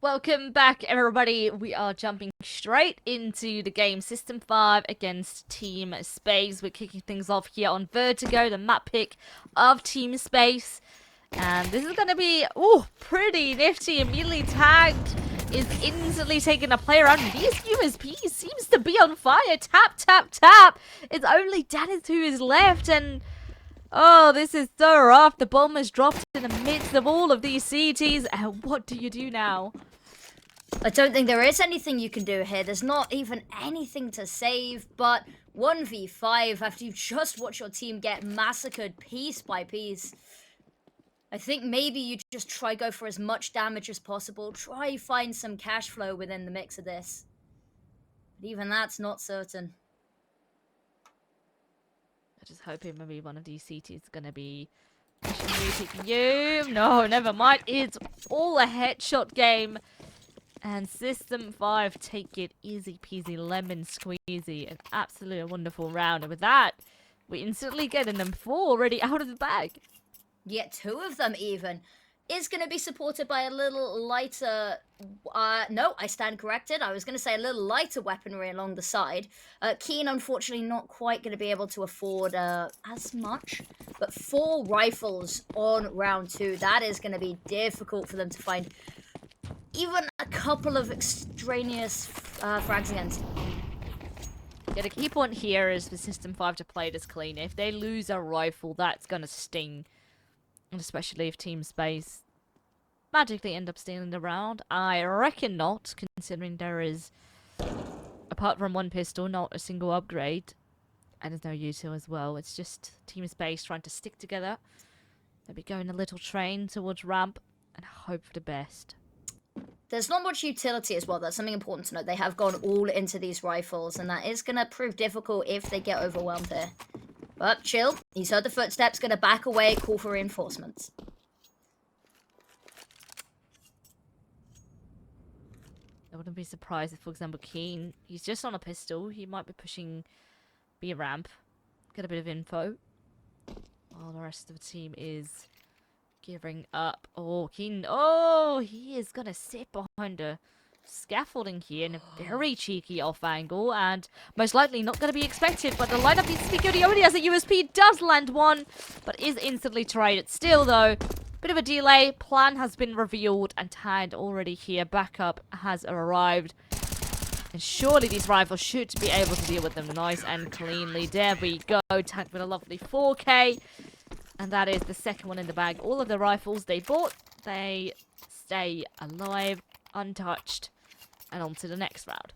Welcome back, everybody. We are jumping straight into the game System 5 against Team Space. We're kicking things off here on Vertigo, the map pick of Team Space. And this is going to be, pretty nifty. Immediately tagged is instantly taking a play around. These USP seems to be on fire. Tap, tap, tap. It's only Dennis who is left, and oh, this is so rough. The bomb is dropped in the midst of all of these CTs. And what do you do now? I don't think there is anything you can do here. There's not even anything to save, but 1v5 after you just watch your team get massacred piece by piece. I think maybe you just try go for as much damage as possible. Try find some cash flow within the mix of this. But even that's not certain. I'm just hoping maybe one of these CTs is going to be pushing you, picking you. No, never mind. It's all a headshot game. And System 5 take it easy peasy lemon squeezy. An absolute wonderful round. And with that, we instantly get an M4 already out of the bag. Yet two of them even. Is going to be supported by a little lighter... no, I stand corrected. I was going to say a little lighter weaponry along the side. Keen, unfortunately, not quite going to be able to afford as much. But 4 rifles on round 2. That is going to be difficult for them to find even a couple of extraneous frags against. Yeah, the key point here is for System 5 to play this clean. If they lose a rifle, that's going to sting. And especially if Team Space magically end up stealing the round. I reckon not, considering there is, apart from one pistol, not a single upgrade. And there's no util as well. It's just Team Space trying to stick together. They'll be going a little train towards ramp and hope for the best. There's not much utility as well. That's something important to note. They have gone all into these rifles, and that is going to prove difficult if they get overwhelmed here. But chill. He's heard the footsteps, going to back away, call for reinforcements. I wouldn't be surprised if, for example, Keen, he's just on a pistol. He might be pushing B ramp, get a bit of info, while the rest of the team is gearing up. Oh, Keen, he is going to sit behind a scaffolding here in a very cheeky off angle, and most likely not going to be expected, but the lineup needs to be good. He already has a USP, does land one, but is instantly traded. Still, though, bit of a delay. Plan has been revealed and tagged already here. Backup has arrived. And surely these rifles should be able to deal with them nice and cleanly. There we go. Tagged with a lovely 4K. And that is the second one in the bag. All of the rifles they bought, they stay alive, untouched, and on to the next round.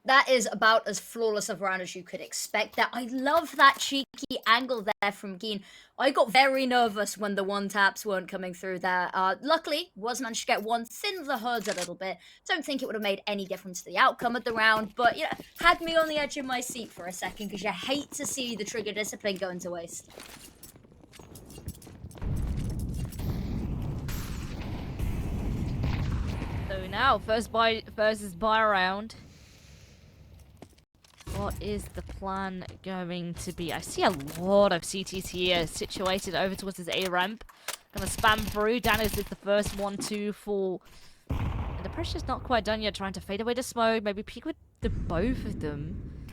That is about as flawless of a round as you could expect. That I love that cheeky angle there from Keen. I got very nervous when the one taps weren't coming through there. Luckily, was managed to get one, thinned the herd a little bit. Don't think it would have made any difference to the outcome of the round, but yeah, had me on the edge of my seat for a second because you hate to see the trigger discipline going to waste. So now, first versus buy round. What is the plan going to be? I see a lot of CTs here situated over towards this A ramp. Gonna spam through. Danis is the first one to fall. And the pressure's not quite done yet. Trying to fade away the smoke. Maybe peek with the both of them.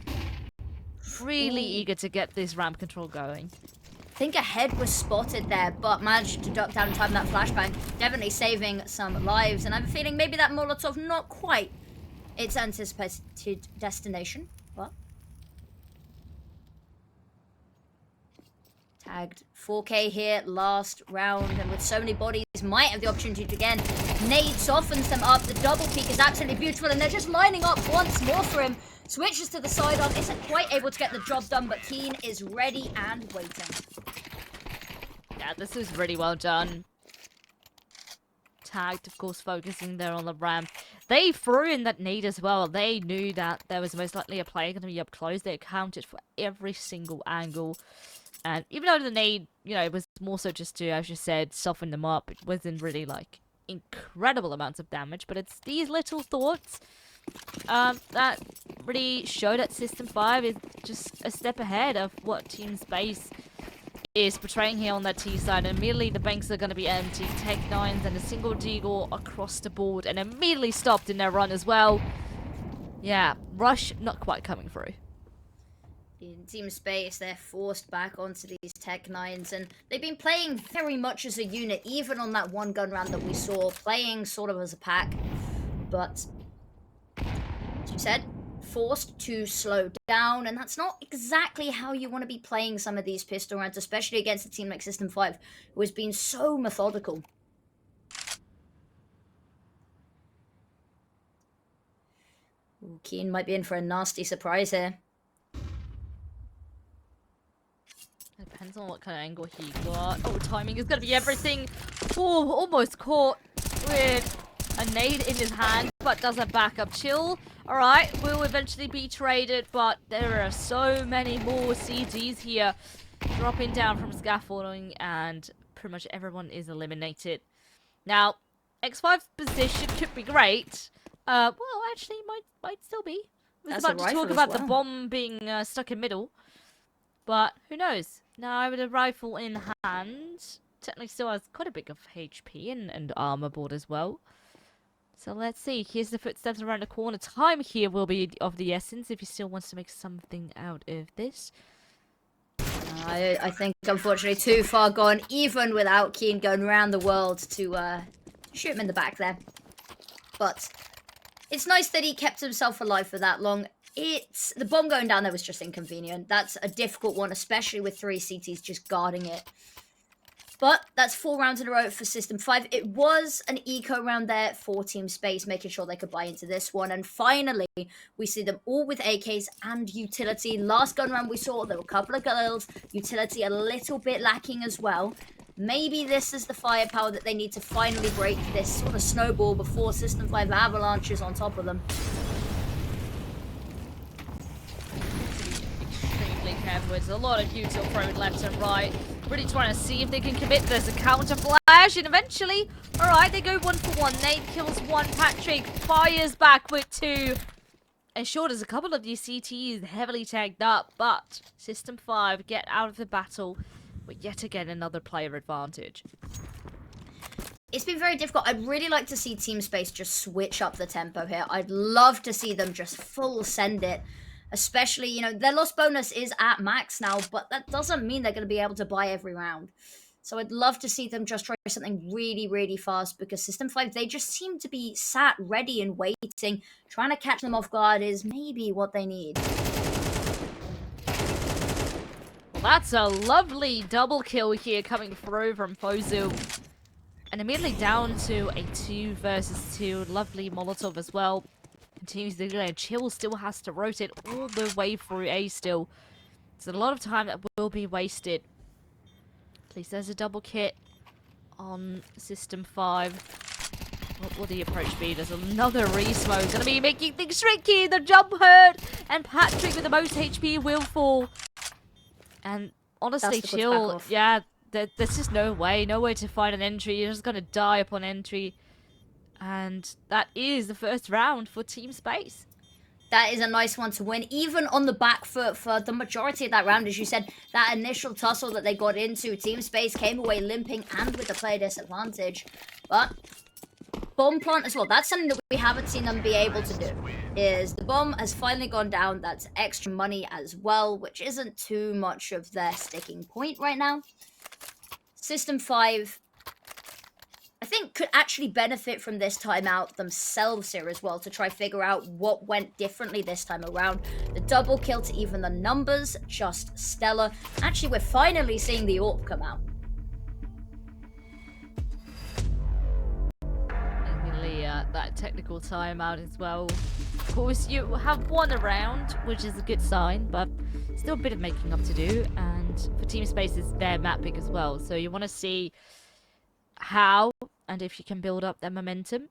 Really eager to get this ramp control going. I think a head was spotted there, but managed to duck down and time that flashbang. Definitely saving some lives. And I'm feeling maybe that Molotov not quite its anticipated destination. What? Tagged 4K here, last round, and with so many bodies, might have the opportunity to again. Nade softens them up. The double peak is absolutely beautiful, and they're just lining up once more for him. Switches to the sidearm, isn't quite able to get the job done, but Keen is ready and waiting. Yeah, this is really well done. Tagged, of course, focusing there on the ramp. They threw in that nade as well. They knew that there was most likely a player going to be up close. They accounted for every single angle. And even though the nade, it was more so just to, as you said, soften them up. It wasn't really, like, incredible amounts of damage. But it's these little thoughts that really show that System 5 is just a step ahead of what Team Space is betraying here on that T side, and immediately the banks are going to be empty. Tech 9s and a single deagle across the board, and immediately stopped in their run as well. Yeah, Rush not quite coming through. In Team Space, they're forced back onto these Tech 9s, and they've been playing very much as a unit, even on that one gun round that we saw, playing sort of as a pack. But, as you said, forced to slow down, and that's not exactly how you want to be playing some of these pistol rounds, especially against a team like System5, who has been so methodical. Ooh, Keen might be in for a nasty surprise here. Depends on what kind of angle he got. Oh, timing is going to be everything. Oh, almost caught with a nade in his hand, but does a backup chill. Alright, will eventually be traded, but there are so many more CGs here dropping down from scaffolding, and pretty much everyone is eliminated. Now, X5's position could be great. Well, actually, might still be. I was about to talk about the bomb being stuck in middle, but who knows? Now, with a rifle in hand, technically still has quite a bit of HP and armor board as well. So let's see. Here's the footsteps around the corner. Time here will be of the essence if he still wants to make something out of this. I think, unfortunately, too far gone, even without Keen going around the world to shoot him in the back there. But it's nice that he kept himself alive for that long. The bomb going down there was just inconvenient. That's a difficult one, especially with 3 CTs just guarding it. But that's 4 rounds in a row for System5. It was an eco round there for Team Space, making sure they could buy into this one. And finally, we see them all with AKs and utility. Last gun round we saw, there were a couple of girls. Utility a little bit lacking as well. Maybe this is the firepower that they need to finally break this sort of snowball before System5 avalanches on top of them. Extremely careful. There's a lot of util thrown left and right. Really trying to see if they can commit. There's a counter flash, and eventually, alright, they go 1 for 1. Nate kills 1. Patrick fires back with 2. And sure, there's a couple of these CTs heavily tagged up, but System5 get out of the battle with yet again another player advantage. It's been very difficult. I'd really like to see Team Space just switch up the tempo here. I'd love to see them just full send it. Especially, you know, their loss bonus is at max now, but that doesn't mean they're going to be able to buy every round. So I'd love to see them just try something really, really fast, because System5, they just seem to be sat ready and waiting. Trying to catch them off guard is maybe what they need. Well, that's a lovely double kill here coming through from Fozu. And immediately down to a 2 versus 2. Lovely Molotov as well. Continues to go. Chill still has to rotate all the way through A still. So a lot of time that will be wasted. At least there's a double kit on System5. What will the approach be? There's another re-smoke. Gonna be making things tricky. The jump hurt. And Patrick with the most HP will fall. And honestly, Chill, yeah, there's just no way to find an entry. You're just gonna die upon entry. And that is the first round for Team Space. That is a nice one to win, even on the back foot for the majority of that round. As you said, that initial tussle that they got into, Team Space came away limping and with the player disadvantage. But bomb plant as well, that's something that we haven't seen them be able to do. Is the bomb has finally gone down. That's extra money as well, which isn't too much of their sticking point right now. System5, I think, could actually benefit from this timeout themselves here as well, to try figure out what went differently this time around. The double kill to even the numbers, just stellar. Actually, we're finally seeing the AWP come out. Immediately, that technical timeout as well. Of course, you have won a round, which is a good sign, but still a bit of making up to do. And for Team Space, it's their map pick as well. So you want to see how and if you can build up their momentum.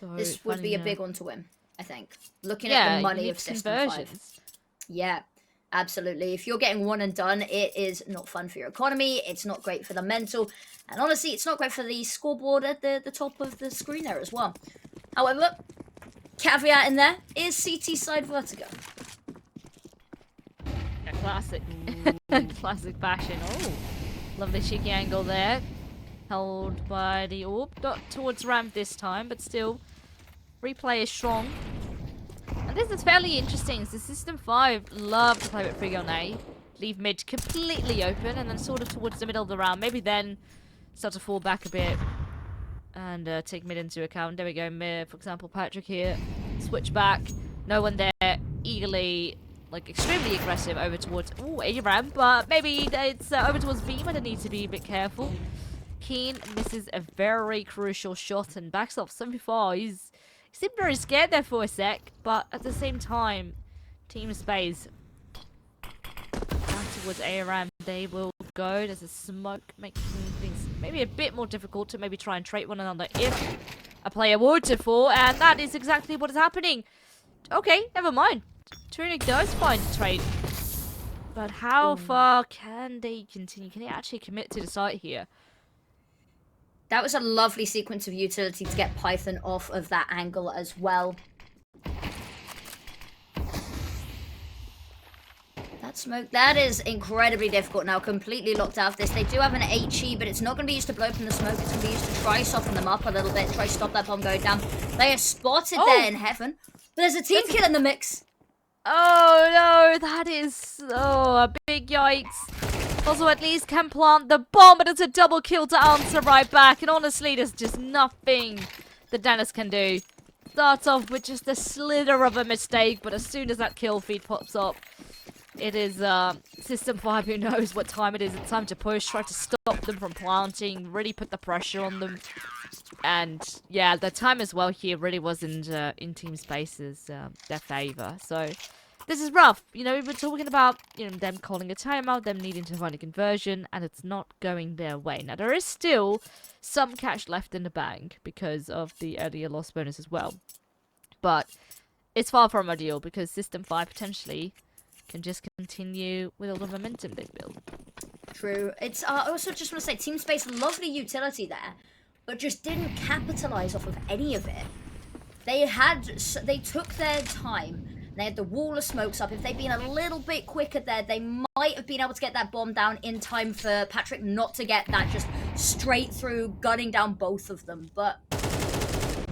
So this would be a big one to win, I think. Looking at the money of System5. Yeah, absolutely. If you're getting one and done, it is not fun for your economy. It's not great for the mental. And honestly, it's not great for the scoreboard at the top of the screen there as well. However, caveat in there is CT side Vertigo. Classic. Classic fashion. Oh, lovely cheeky angle there. Held by the orb. Not towards ramp this time, but still. Replay is strong. And this is fairly interesting. So System 5 love to play with Vertigo on A. Leave mid completely open and then sort of towards the middle of the round. Maybe then start to fall back a bit and take mid into account. There we go. Mid, for example, Patrick here. Switch back. No one there. Eagerly, like extremely aggressive over towards A ramp, but maybe it's over towards B. Might need to be a bit careful. Keen misses a very crucial shot and backs off 74. He seemed very scared there for a sec, but at the same time, Team Space down towards A ramp. They will go. There's a smoke making things maybe a bit more difficult to maybe try and trade one another if a player were to fall, and that is exactly what is happening. Okay, never mind. Tunic does find a trade. But how far can they continue? Can they actually commit to the site here? That was a lovely sequence of utility to get Python off of that angle as well. That smoke, that is incredibly difficult now, completely locked out of this. They do have an HE, but it's not going to be used to blow open the smoke. It's going to be used to try soften them up a little bit, try stop that bomb going down. They are spotted there in heaven. There's a team kill in the mix. Oh no, that is a big yikes. Also, at least can plant the bomb, but it's a double kill to answer right back. And honestly, there's just nothing that Dennis can do. Starts off with just a slither of a mistake, but as soon as that kill feed pops up, it is System 5 who knows what time it is. It's time to push, try to stop them from planting, really put the pressure on them. And yeah, the time as well here really wasn't in Team Space's their favor. So this is rough. You know, we've been talking about, you know, them calling a timeout, them needing to find a conversion, and it's not going their way. Now, there is still some cash left in the bank because of the earlier loss bonus as well. But it's far from ideal because System 5 potentially can just continue with all the momentum they've built. True. It's I also just want to say, Team Space, lovely utility there, but just didn't capitalize off of any of it. They took their time. They had the wall of smokes up. If they'd been a little bit quicker there, they might have been able to get that bomb down in time for Patrick not to get that just straight through, gunning down both of them. But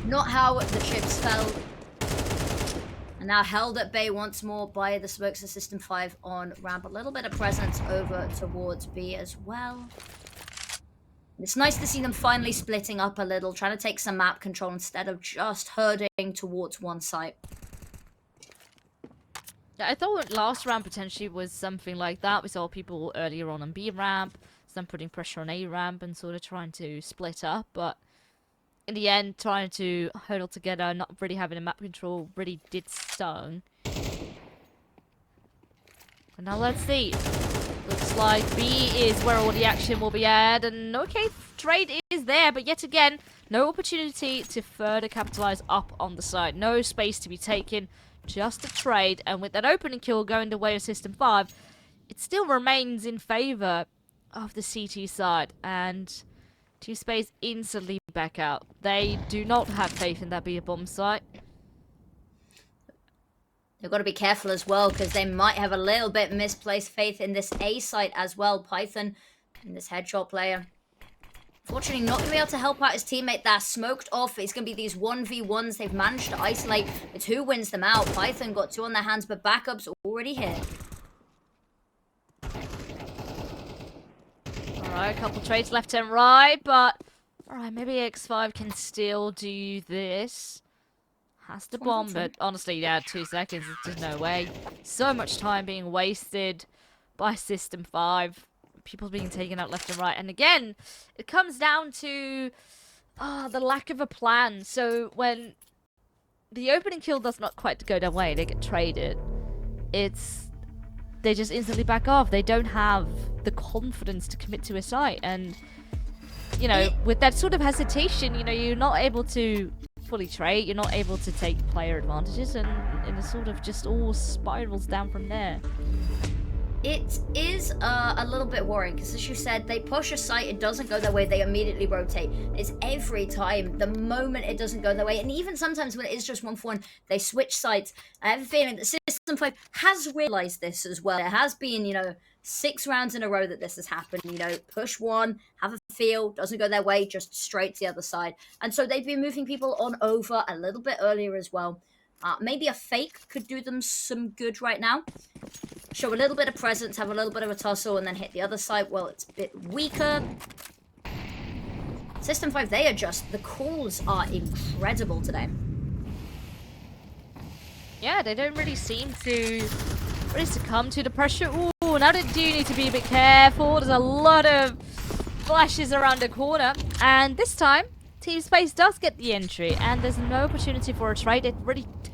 not how the chips fell. And now held at bay once more by the smokes of System 5 on ramp. A little bit of presence over towards B as well. It's nice to see them finally splitting up a little, trying to take some map control instead of just herding towards one site. Yeah, I thought last round potentially was something like that. We saw people earlier on B ramp, some putting pressure on A ramp and sort of trying to split up, but in the end, trying to huddle together, not really having a map control, really did stung. And now let's see. Looks like B is where all the action will be had, and okay, trade is there, but yet again, no opportunity to further capitalize up on the side. No space to be taken, just a trade, and with that opening kill going the way of System 5, it still remains in favor of the CT side, and Team Space instantly back out. They do not have faith in that be a bomb site. They've got to be careful as well, because they might have a little bit misplaced faith in this A site as well. Python and this headshot player. Fortunately, not going to be able to help out his teammate there. Smoked off. It's going to be these 1v1s. They've managed to isolate. It's who wins them out. Python got 2 on their hands, but backups already here. Alright, a couple trades left and right, but alright, maybe X5 can still do this. Has to bomb, but honestly, yeah, 2 seconds, there's no way. So much time being wasted by System 5. People being taken out left and right. And again, it comes down to the lack of a plan. So when the opening kill does not quite go their way, they get traded. They just instantly back off. They don't have the confidence to commit to a site. And, you know, with that sort of hesitation, you know, you're not able to fully trade. You're not able to take player advantages. And it sort of just all spirals down from there. It is a little bit worrying because, as you said, they push a site, it doesn't go their way, they immediately rotate. It's every time, the moment it doesn't go their way, and even sometimes when it is just 1-for-1, they switch sites. I have a feeling that System 5 has realized this as well. There has been, 6 rounds in a row that this has happened. Push one, have a feel, doesn't go their way, just straight to the other side. And so they've been moving people on over a little bit earlier as well. Maybe a fake could do them some good right now. Show a little bit of presence, have a little bit of a tussle, and then hit the other side. Well, it's a bit weaker. System 5, they adjust. The calls are incredible today. Yeah, they don't really seem to really succumb to the pressure. Ooh, now they do need to be a bit careful. There's a lot of flashes around the corner. And this time, Team Space does get the entry. And there's no opportunity for a trade.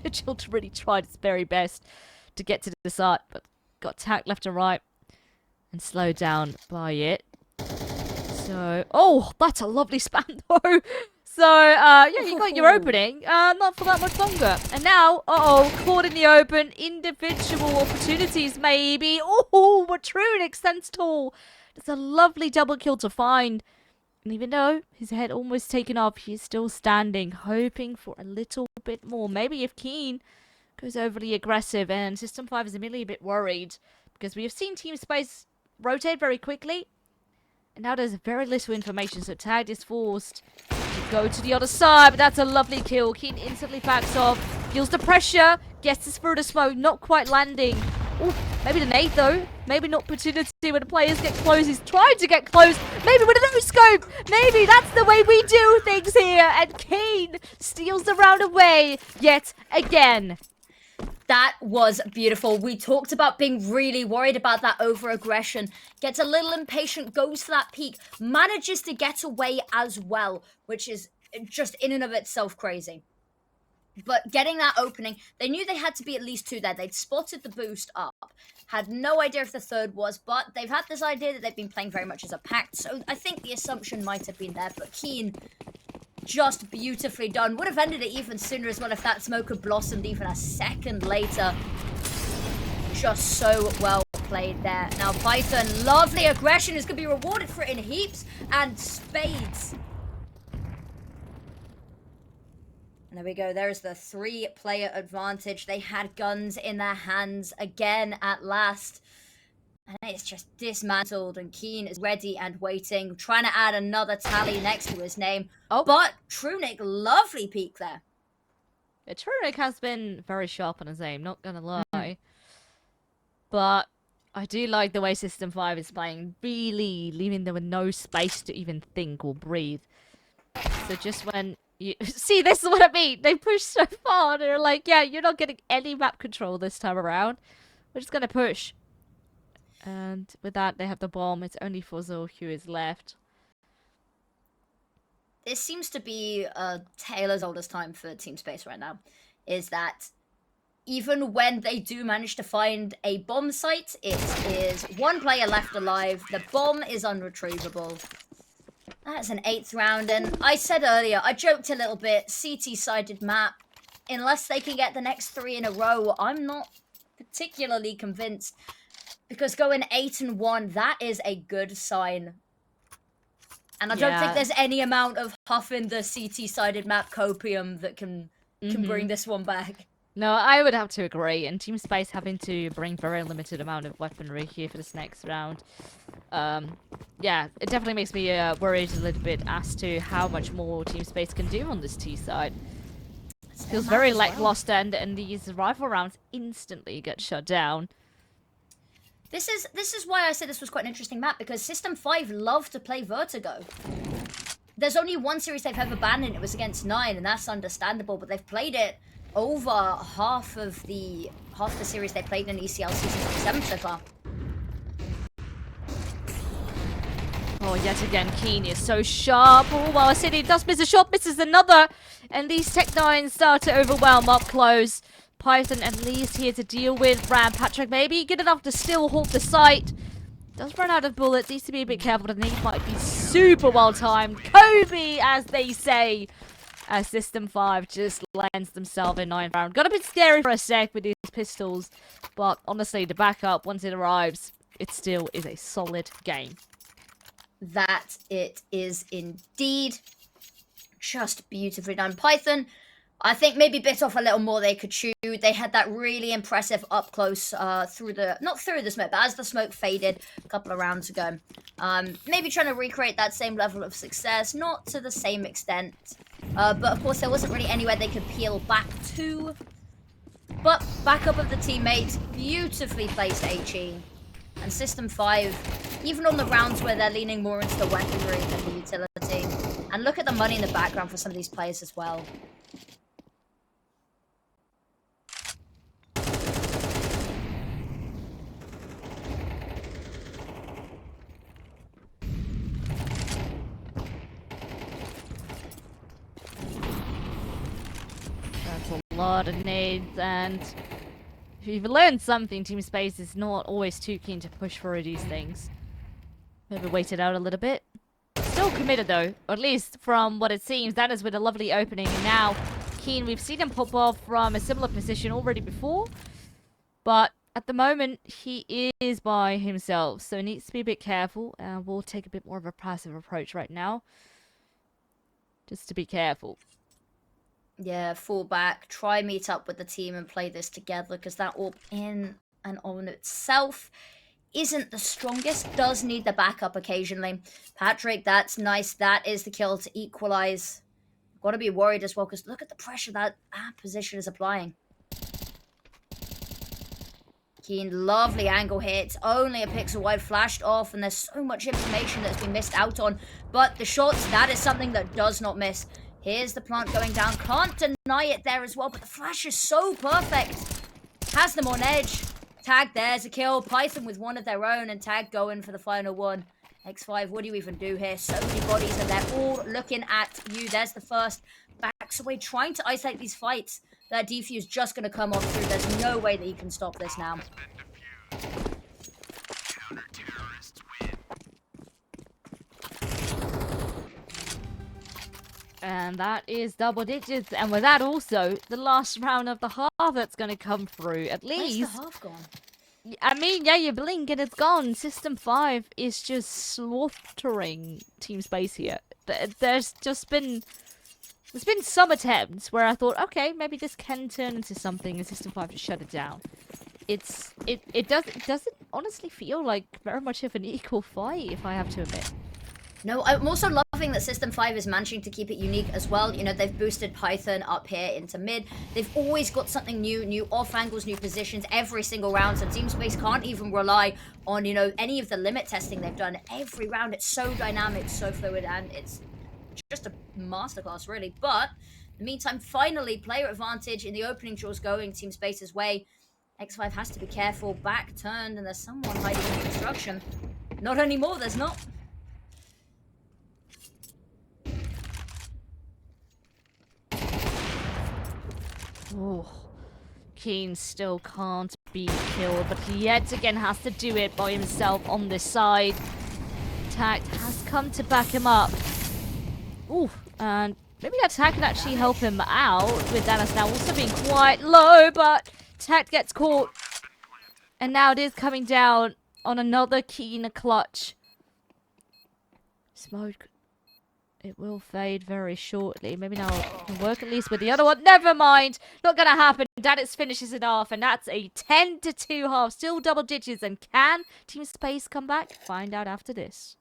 Digital really tried its very best to get to the side, but got tagged left and right and slowed down by it. So, oh, that's a lovely spam though. So, yeah, you got your opening, not for that much longer. And now, caught in the open, individual opportunities maybe. Oh, but Trunic sends tall. It's a lovely double kill to find. And even though his head almost taken off, he's still standing, hoping for a little bit more. Maybe if Keen goes overly aggressive, and System 5 is immediately a bit worried because we have seen Team Space rotate very quickly, and now there's very little information, so Tag is forced to go to the other side, but that's a lovely kill. Keen instantly backs off, feels the pressure, gets us through the smoke, not quite landing. Oh, maybe the nade though, maybe not opportunity when the players get close. He's trying to get close, maybe with a no scope, maybe that's the way we do things here, and Keen steals the round away yet again. That was beautiful. We talked about being really worried about that over-aggression. Gets a little impatient, goes for that peak, manages to get away as well, which is just in and of itself crazy. But getting that opening, they knew they had to be at least 2 there. They'd spotted the boost up. Had no idea if the third was, but they've had this idea that they've been playing very much as a pact, so I think the assumption might have been there, but Keen, just beautifully done. Would have ended it even sooner as well if that smoke had blossomed even a second later. Just so well played there. Now Python, lovely aggression, is going to be rewarded for it in heaps and spades. And there we go. There's the 3-player advantage. They had guns in their hands again at last. And it's just dismantled, and Keen is ready and waiting, trying to add another tally next to his name. Oh, but Trunic, lovely peek there. Yeah, Trunic has been very sharp on his aim, not gonna lie. But I do like the way System 5 is playing, really leaving them with no space to even think or breathe. So just when you see, this is what I mean. They push so far, they're like, yeah, you're not getting any map control this time around. We're just gonna push. And with that, they have the bomb. It's only Fuzzle who is left. This seems to be a tale as old as time for Team Space right now. Is that even when they do manage to find a bomb site, it is 1 player left alive. The bomb is unretrievable. That's an 8th round, and I said earlier, I joked a little bit, CT-sided map. Unless they can get the next 3 in a row, I'm not particularly convinced. Because going 8-1, that is a good sign. And I don't think there's any amount of huffing the CT-sided map copium that can bring this one back. No, I would have to agree. And Team Space having to bring very limited amount of weaponry here for this next round. Yeah, it definitely makes me worried a little bit as to how much more Team Space can do on this T side. It feels very lackluster, and these rifle rounds instantly get shut down. This is why I said this was quite an interesting map, because System 5 love to play Vertigo. There's only one series they've ever banned, and it was against 9, and that's understandable, but they've played it over half the series they played in ECL Season 47 so far. Oh, yet again, Keen is so sharp. Oh, well, I said he does miss a shot, misses another, and these Tech-9s start to overwhelm up close. Python at least here to deal with. Ram Patrick maybe good enough to still hold the site. Does run out of bullets. Needs to be a bit careful. The nade might be super well timed. Kobe, as they say. As System 5 just lands themselves in 9th round. Got a bit scary for a sec with these pistols. But honestly, the backup, once it arrives, it still is a solid game. That it is indeed. Just beautifully done. Python, I think maybe bit off a little more they could chew. They had that really impressive up close through the, not through the smoke, but as the smoke faded a couple of rounds ago. Maybe trying to recreate that same level of success, not to the same extent. But of course there wasn't really anywhere they could peel back to. But backup of the teammates, beautifully placed HE. And System5, even on the rounds where they're leaning more into the weaponry than the utility. And look at the money in the background for some of these players as well. That's a lot of nades, and if you've learned something, Team Space is not always too keen to push for these things. Maybe wait it out a little bit. Still committed though, or at least from what it seems. That is with a lovely opening, and now Keen, we've seen him pop off from a similar position already before, but at the moment he is by himself, so he needs to be a bit careful, and we'll take a bit more of a passive approach right now, just to be careful. Yeah, fall back, try meet up with the team and play this together, because that AWP in and on itself isn't the strongest, does need the backup occasionally. Patrick, that's nice. That is the kill to equalize. Got to be worried as well, because look at the pressure that position is applying. Keen, lovely angle hit. Only a pixel wide flashed off, and there's so much information that's been missed out on. But the shots, that is something that does not miss. Here's the plant going down. Can't deny it there as well, but the flash is so perfect. Has them on edge. Tag, there's a kill. Python with one of their own, and Tag going for the final one. X5, what do you even do here? So many bodies, and they're all looking at you. There's the first. Backs away, trying to isolate these fights. That defuse just going to come off through. There's no way that he can stop this now. And that is double digits, and with that also, the last round of the half that's going to come through, at least. Where's the half gone? I mean, yeah, you blink and it's gone. System5 is just slaughtering Team Space here. There's been some attempts where I thought, okay, maybe this can turn into something, and System5 just shut it down. It doesn't honestly feel like very much of an equal fight, if I have to admit. No, I'm also loving that System5 is managing to keep it unique as well. You know, they've boosted Python up here into mid. They've always got something new off angles, new positions every single round. So Team Space can't even rely on, you know, any of the limit testing they've done. Every round, it's so dynamic, so fluid, and it's just a masterclass, really. But in the meantime, finally, player advantage in the opening draws going Team Space's way. X5 has to be careful. Back turned, and there's someone hiding in construction. Not anymore, there's not. Oh, Keen still can't be killed, but he yet again has to do it by himself on this side. Tact has come to back him up. Ooh, and maybe that Tact can actually help him out, with Dennis now also being quite low, but Tact gets caught. And now it is coming down on another Keen clutch. Smoke. It will fade very shortly. Maybe now it can work at least with the other one. Never mind. Not going to happen. Daditz finishes it off. And that's a 10-2 half. Still double digits. And can Team Space come back? Find out after this.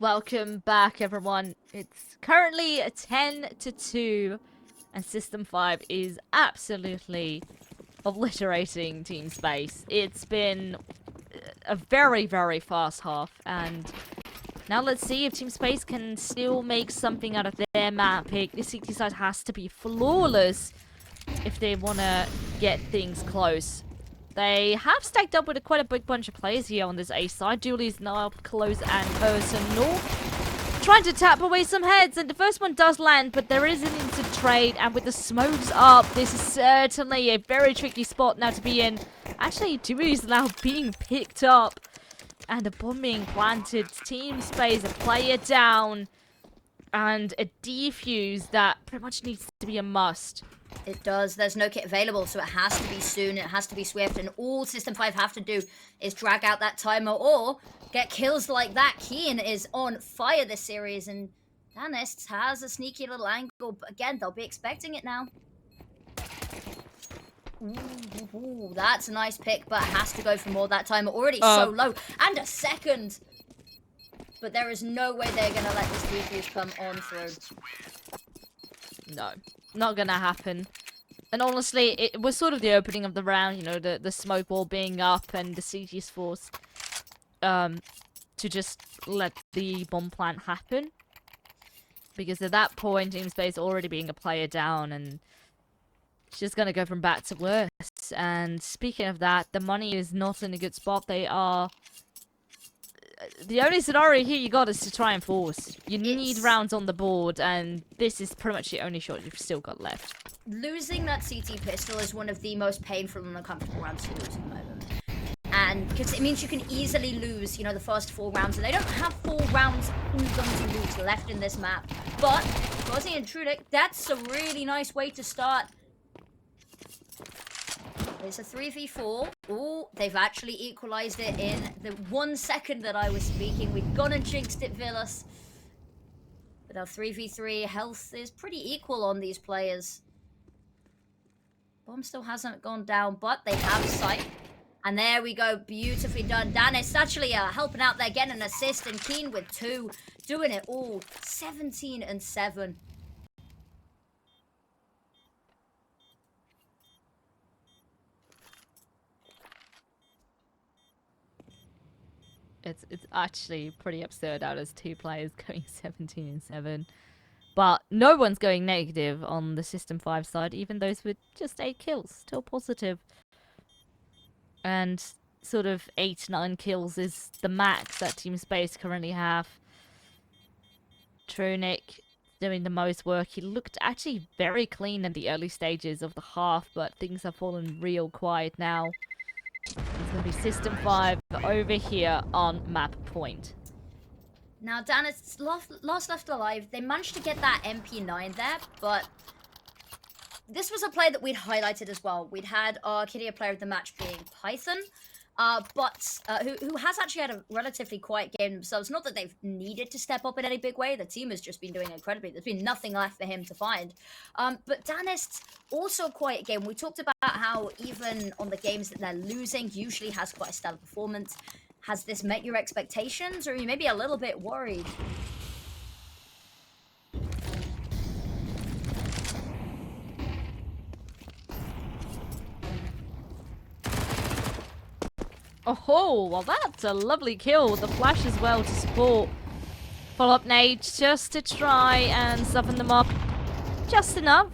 Welcome back, everyone. It's currently 10-2, and System5 is absolutely obliterating Team Space. It's been a very, very fast half, and now let's see if Team Space can still make something out of their map pick. This CT side has to be flawless if they want to get things close. They have stacked up with quite a big bunch of players here on this A side. Dooley's now up close and personal. Trying to tap away some heads, and the first one does land, but there is an instant trade, and with the smokes up, this is certainly a very tricky spot now to be in. Actually, Dooley's now being picked up, and a bomb being planted. Team Space, a player down, and a defuse that pretty much needs to be a must. It does. There's no kit available, so it has to be soon. It has to be swift, and all System5 have to do is drag out that timer or get kills like that. Keen is on fire this series, and Danist has a sneaky little angle, but again, they'll be expecting it now. Ooh, that's a nice pick, but has to go for more. That timer already so low, and a second. But there is no way they're going to let this defuse come on through. No, not gonna happen. And honestly, it was sort of the opening of the round, you know, the smoke wall being up and the CG's forced to just let the bomb plant happen. Because at that point, Team Space already being a player down, and it's just gonna go from bad to worse. And speaking of that, the money is not in a good spot. They are... The only scenario here you got is to try and force. You need rounds on the board, and this is pretty much the only shot you've still got left. Losing that CT pistol is one of the most painful and uncomfortable rounds to lose at the moment. And because it means you can easily lose, you know, the first 4 rounds. And they don't have 4 rounds to lose left in this map. But, Gozzy and Trudic, that's a really nice way to start. It's a 3v4. Oh, they've actually equalized it in the 1 second that I was speaking. We've gone and jinxed it, Villas. But our 3v3 health is pretty equal on these players. Bomb still hasn't gone down, but they have sight. And there we go, beautifully done. Danis actually helping out there, getting an assist, and Keen with 2, doing it all. 17 and 7. It's actually pretty absurd out as 2 players going 17 and 7. But no one's going negative on the System5 side, even those with just 8 kills. Still positive. And sort of 8-9 kills is the max that Team Space currently have. Trunic doing the most work. He looked actually very clean in the early stages of the half, but things have fallen real quiet now. It's going to be System5 over here on map point. Now, Dan's last left alive. They managed to get that MP9 there, but this was a play that we'd highlighted as well. We'd had our Kid Player of the Match being Python, who has actually had a relatively quiet game themselves. Not that they've needed to step up in any big way. The team has just been doing incredibly. There's been nothing left for him to find. But Danist, also a quiet game. We talked about how even on the games that they're losing, usually has quite a stellar performance. Has this met your expectations, or are you maybe a little bit worried? Oh, well that's a lovely kill with the flash as well to support. Follow-up nades just to try and soften them up just enough.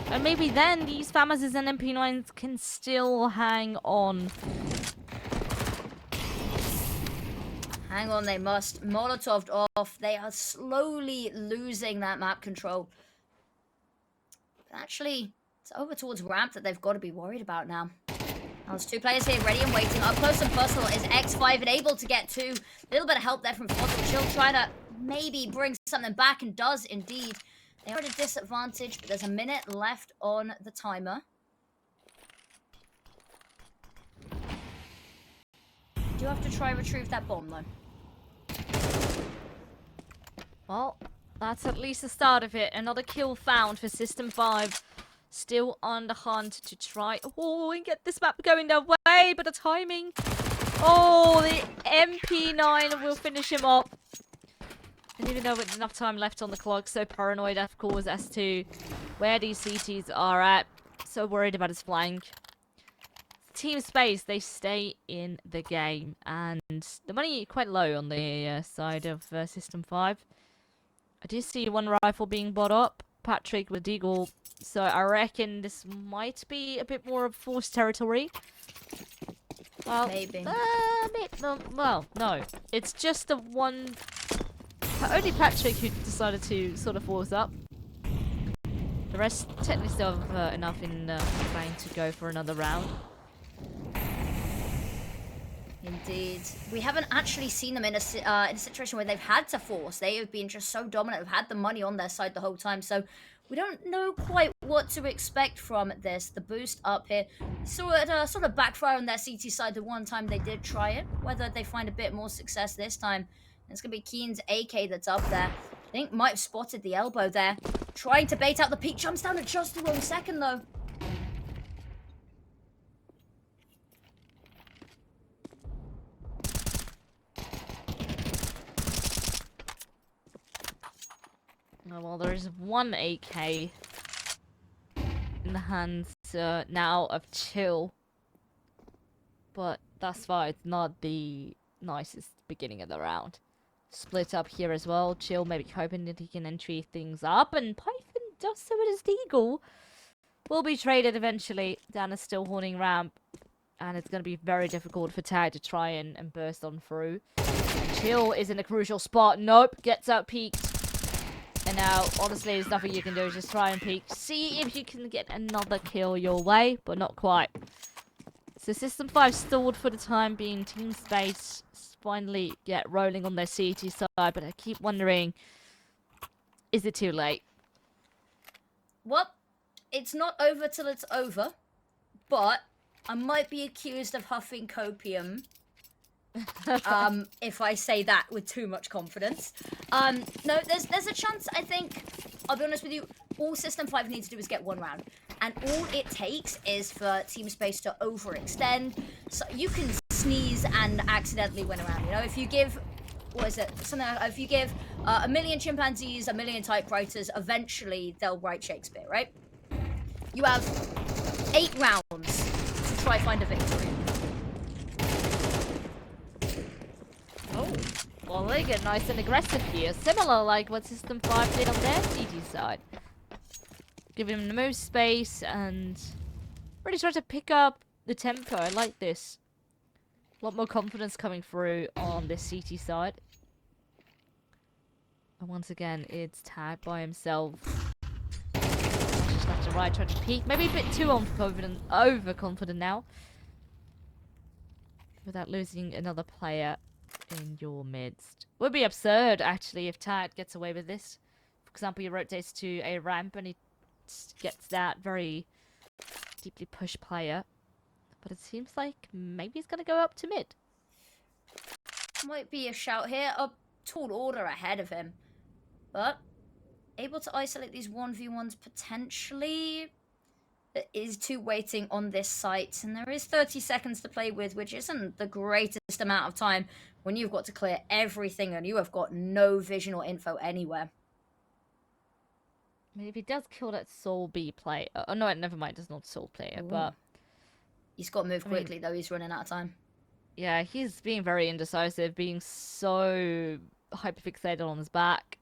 And maybe then these FAMASs and MP9s can still hang on. Hang on, they must. Molotoved off. They are slowly losing that map control. Actually, it's over towards ramp that they've got to be worried about now. Now, there's 2 players here ready and waiting. Up close and personal is X5 and able to get 2. A little bit of help there from Fossil. She'll try to maybe bring something back, and does indeed. They are at a disadvantage, but there's a minute left on the timer. Do you have to try retrieve that bomb, though? Well, that's at least the start of it. Another kill found for System5. Still on the hunt to try and get this map going their way, but the timing. Oh, the MP9 will finish him off. Didn't even know with enough time left on the clock. So paranoid, of course, as to where these CTs are at. So worried about his flank. Team Space, they stay in the game. And the money quite low on the side of System5. I do see one rifle being bought up. Patrick with Deagle. So I reckon this might be a bit more of forced territory. Well, Maybe. well, no. It's just the one... Only Patrick who decided to sort of force up. The rest technically still have enough in planning to go for another round. Indeed. We haven't actually seen them in a situation where they've had to force. They have been just so dominant. They've had the money on their side the whole time. So we don't know quite what to expect from this. The boost up here. Saw it sort of backfire on their CT side the one time they did try it. Whether they find a bit more success this time. It's going to be Keen's AK that's up there. I think might have spotted the elbow there. Trying to bait out the peak. Jumps down at just the wrong second though. Oh, well, there is one AK in the hands now of Chill. But thus far, it's not the nicest beginning of the round. Split up here as well. Chill maybe hoping that he can entry things up. And Python does so with his Deagle. Will be traded eventually down a still horning ramp. And it's going to be very difficult for Tag to try and burst on through. Chill is in a crucial spot. Nope. Gets out peaked. And now, honestly, there's nothing you can do. Just try and peek. See if you can get another kill your way. But not quite. So System5 stalled for the time being. Team Space finally get rolling on their CT side. But I keep wondering, is it too late? Well, it's not over till it's over. But I might be accused of huffing copium. If I say that with too much confidence. No, there's a chance, I think, I'll be honest with you, all System5 needs to do is get one round. And all it takes is for Team Space to overextend. So you can sneeze and accidentally win around, you know? If you give, what is it? Something like, if you give a million chimpanzees, a million typewriters, eventually they'll write Shakespeare, right? You have 8 rounds to try find a victory. Oh, well, they get nice and aggressive here. Similar like what System5 did on their CT side. Give him the most space and really try to pick up the tempo. I like this. A lot more confidence coming through on this CT side. And once again, it's Tag by himself. Just left to right, trying to peek. Maybe a bit too overconfident now. Without losing another player in your midst. Would be absurd, actually, if Tag gets away with this. For example, he rotates to a ramp and he gets that very deeply pushed player. But it seems like maybe he's going to go up to mid. Might be a shout here. A tall order ahead of him. But able to isolate these 1v1s potentially. There is 2 waiting on this site. And there is 30 seconds to play with, which isn't the greatest amount of time when you've got to clear everything and you have got no vision or info anywhere. I mean, if he does kill that Soul B player... Oh, no, never mind. It's not Soul player, Ooh. but... He's got to move quickly, though. He's running out of time. Yeah, he's being very indecisive, being so hyperfixated on his back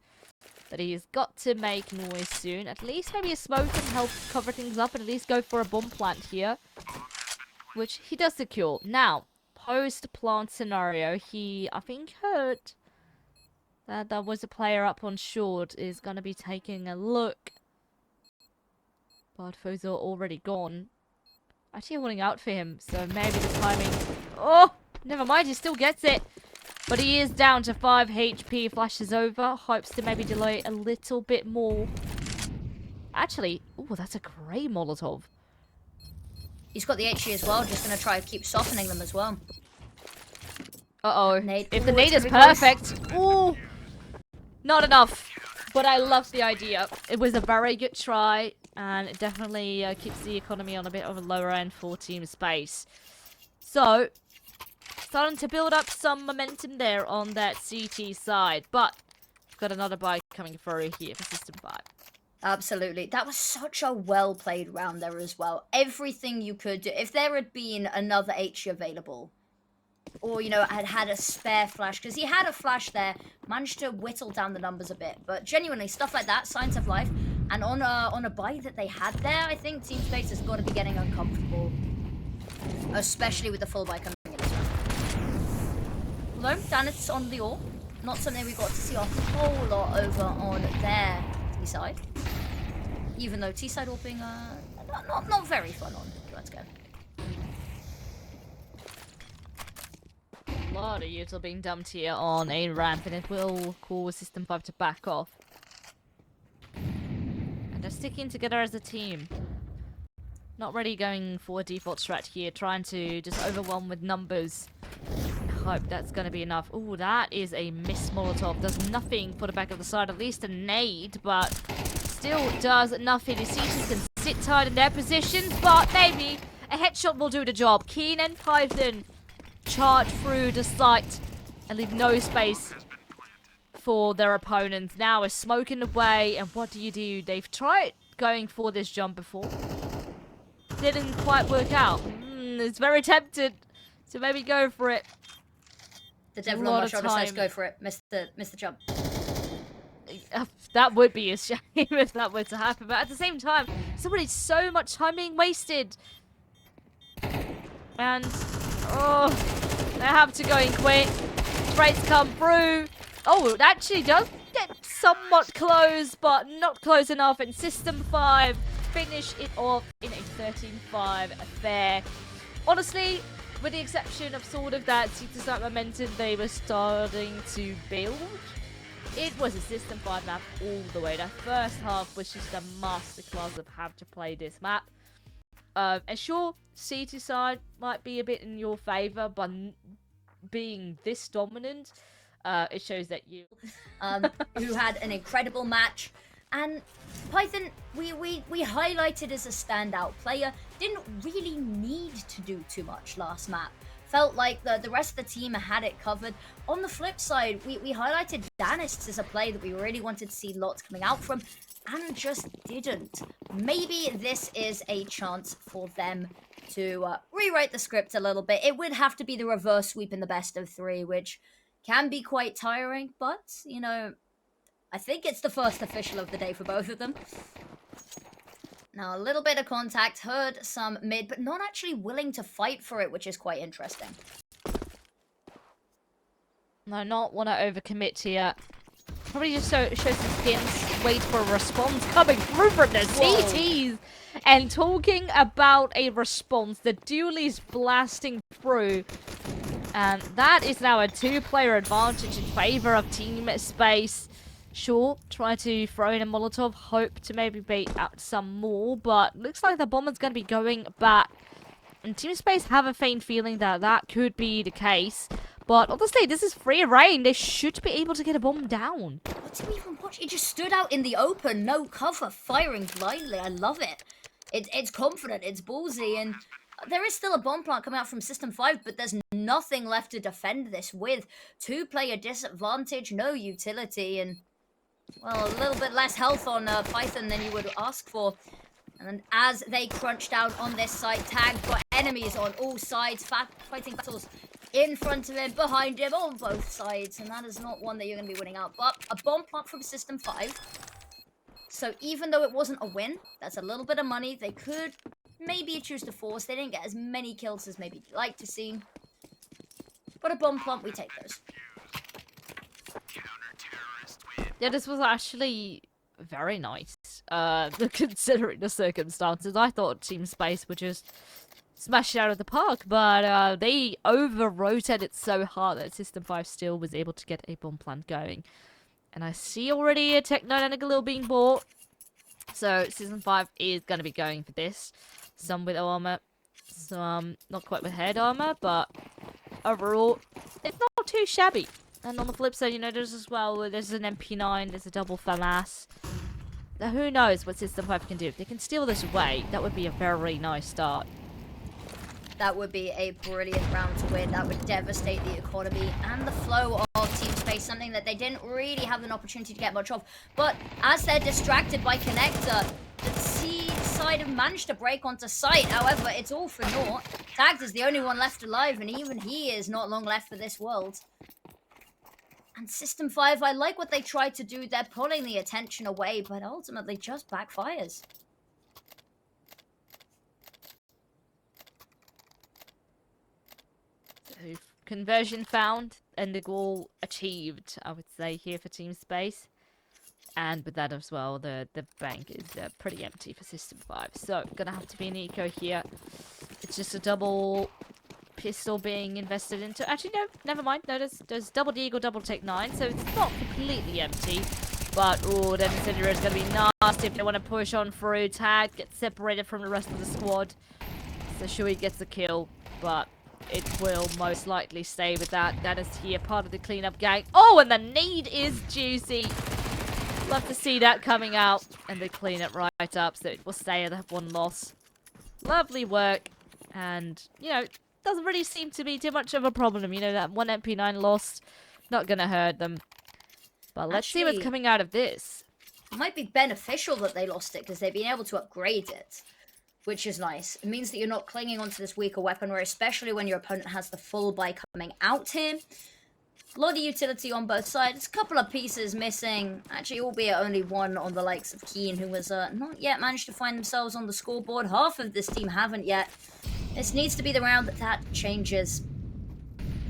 that he's got to make noise soon. At least maybe a smoke can help cover things up and at least go for a bomb plant here, which he does secure. Now, post-plant scenario, he, I think, heard that there was a player up on short, is going to be taking a look. But foes are already gone. Actually holding out for him, so maybe the timing... Oh! Never mind, he still gets it. But he is down to 5 HP. Flashes over. Hopes to maybe delay a little bit more. Actually, oh, that's a great Molotov. He's got the HE as well. Just going to try to keep softening them as well. Uh-oh. Nade. If the Ooh, nade it's is gonna be perfect. Ooh! Not enough. But I love the idea. It was a very good try. And it definitely keeps the economy on a bit of a lower end for Team Space. So, starting to build up some momentum there on that CT side. But got another buy coming through here for System 5. Absolutely. That was such a well played round there as well. Everything you could do. If there had been another HE available, or, you know, had a spare flash, because he had a flash there, managed to whittle down the numbers a bit. But genuinely, stuff like that, signs of life. And on a buy that they had there, I think Team Space has got to be getting uncomfortable. Especially with the full buy coming in as well. Although, Danit's on the ore. Not something we got to see a whole lot over on their T-side. Even though T-side all being not very fun on. Let's go. A lot of util being dumped here on a ramp, and it will cause System 5 to back off. And they're sticking together as a team. Not really going for a default strat here, trying to just overwhelm with numbers. Hope that's going to be enough. Oh, that is a miss Molotov. Does nothing for the back of the side, at least a nade, but still does nothing. The Sieges can sit tight in their positions, but maybe a headshot will do the job. Keen and Python charge through the site and leave no space for their opponents. Now is smoking away, and what do? They've tried going for this jump before. Didn't quite work out. It's very tempted to maybe go for it. The devil on my shoulder says go for it, Mr. Jump. That would be a shame if that were to happen, but at the same time, there's already so much time being wasted. And, oh, they have to go in quick. Sprays come through. Oh, it actually does get somewhat close, but not close enough. And System 5 finish it off in a 13-5 affair. Honestly, with the exception of sort of that System momentum they were starting to build, it was a System 5 map all the way. That first half was just a masterclass of how to play this map. And sure, C2 side might be a bit in your favor, but being this dominant, it shows that you... who had an incredible match. And Python, we highlighted as a standout player. Didn't really need to do too much last map. Felt like the rest of the team had it covered. On the flip side, we highlighted Danists as a play that we really wanted to see lots coming out from, and just didn't. Maybe this is a chance for them to rewrite the script a little bit. It would have to be the reverse sweep in the best of 3, which can be quite tiring, but, you know, I think it's the first official of the day for both of them. Now, a little bit of contact, heard some mid, but not actually willing to fight for it, which is quite interesting. No, not want to overcommit here. Probably just show some skins, wait for a response coming through from the CTs. And talking about a response, the dualies blasting through. And that is now a 2-player advantage in favor of Team Space. Sure, try to throw in a Molotov, hope to maybe bait out some more, but looks like the bomber's going to be going back. And Team Space have a faint feeling that that could be the case. But honestly, this is free reign. They should be able to get a bomb down. What did we even watch? It just stood out in the open, no cover, firing blindly. I love it. It's confident, it's ballsy, and there is still a bomb plant coming out from System 5, but there's nothing left to defend this with. 2-player disadvantage, no utility, and, well, a little bit less health on Python than you would ask for. And as they crunch down on this side, Tag got enemies on all sides, fighting battles in front of him, behind him, on both sides, and that is not one that you're going to be winning out. But a bomb plant from System 5. So even though it wasn't a win, that's a little bit of money they could maybe choose to force. They didn't get as many kills as maybe you'd like to see. But a bomb plant, we take those. Yeah, this was actually very nice, considering the circumstances. I thought Team Space would just smash it out of the park, but they over-rotated so hard that System 5 still was able to get a bomb plant going. And I see already a Tech 9 and a Galil being bought. So System 5 is going to be going for this. Some with armor, some not quite with head armor, but overall, it's not too shabby. And on the flip side, you know, there's as well, there's an MP9, there's a double FAMAS. Now, who knows what System 5 can do. If they can steal this away, that would be a very nice start. That would be a brilliant round to win. That would devastate the economy and the flow of Team Space, something that they didn't really have an opportunity to get much of. But as they're distracted by Connector, the C side have managed to break onto site. However, it's all for naught. Tagged is the only one left alive, and even he is not long left for this world. And System5, I like what they tried to do. They're pulling the attention away, but ultimately just backfires. So, conversion found, and the goal achieved, I would say, here for Team Space. And with that as well, the bank is pretty empty for System5. So, gonna have to be an eco here. It's just a double pistol being invested into. Actually, no, never mind. No, there's double deagle, double take 9, so it's not completely empty. But, oh, that incendiary is going to be nasty if they want to push on through. Tag gets separated from the rest of the squad. So Shui gets the kill, but it will most likely stay with that. That is here, part of the cleanup gang. Oh, and the need is juicy. Love to see that coming out. And they clean it right up, so it will stay at 1 loss. Lovely work. And, you know, doesn't really seem to be too much of a problem. You know, that 1 MP9 lost, not going to hurt them. But let's see what's coming out of this. It might be beneficial that they lost it, because they've been able to upgrade it, which is nice. It means that you're not clinging onto this weaker weaponry, especially when your opponent has the full buy coming out here. A lot of utility on both sides. A couple of pieces missing. Actually, albeit only one on the likes of Keen, who has not yet managed to find themselves on the scoreboard. Half of this team haven't yet. This needs to be the round that changes.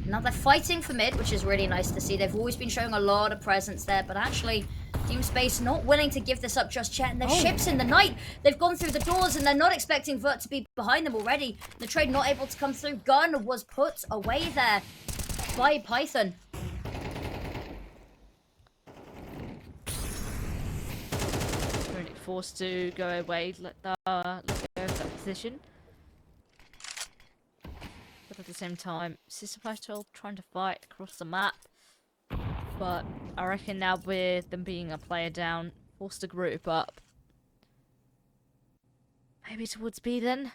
Now they're fighting for mid, which is really nice to see. They've always been showing a lot of presence there, but actually, Team Space not willing to give this up just yet. And their ships in the night. They've gone through the doors, and they're not expecting Vert to be behind them already. The trade not able to come through. Gun was put away there by Python. Forced to go away, let go of that position. But at the same time, System5 still trying to fight across the map. But I reckon now with them being a player down, forced to group up. Maybe towards B then?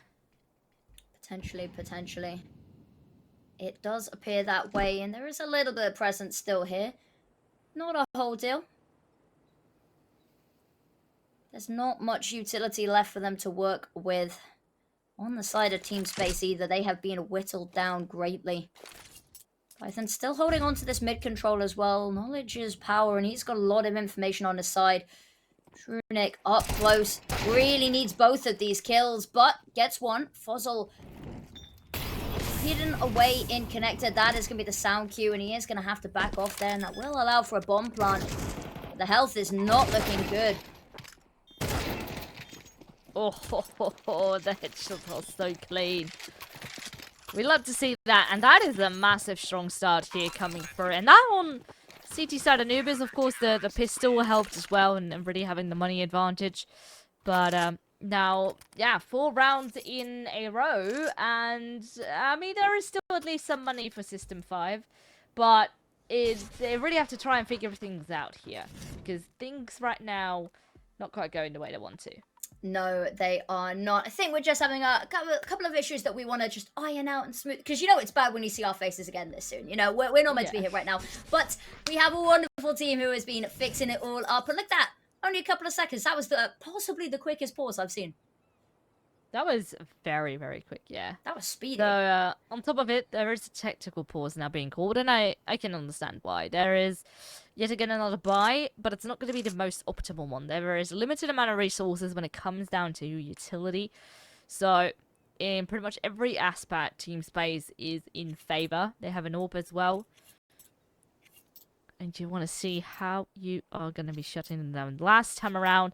Potentially. It does appear that way, and there is a little bit of presence still here. Not a whole deal. There's not much utility left for them to work with on the side of Team Space either. They have been whittled down greatly. Python still holding on to this mid control as well. Knowledge is power, and he's got a lot of information on his side. Trunic up close. Really needs both of these kills, but gets one. Fuzzle hidden away in connector. That is going to be the sound cue, and he is going to have to back off there, and that will allow for a bomb plant. The health is not looking good. Oh, the headshots are so clean. We love to see that, and that is a massive strong start here coming through. And that on CT side Anubis, of course, the pistol helped as well, and really having the money advantage. But now, yeah, 4 rounds in a row, and I mean, there is still at least some money for System5, but they really have to try and figure things out here, because things right now not quite going the way they want to. No, they are not. I think we're just having a couple of issues that we want to just iron out and smooth. Because, you know, it's bad when you see our faces again this soon. You know, we're not meant to be here right now. But we have a wonderful team who has been fixing it all up. And look at that. Only a couple of seconds. That was possibly the quickest pause I've seen. That was very, very quick, yeah. That was speedy. So, on top of it, there is a tactical pause now being called, and I can understand why. There is, yet again, another buy, but it's not going to be the most optimal one. There is a limited amount of resources when it comes down to utility. So, in pretty much every aspect, Team Space is in favor. They have an AWP as well. And you want to see how you are going to be shutting them down. Last time around,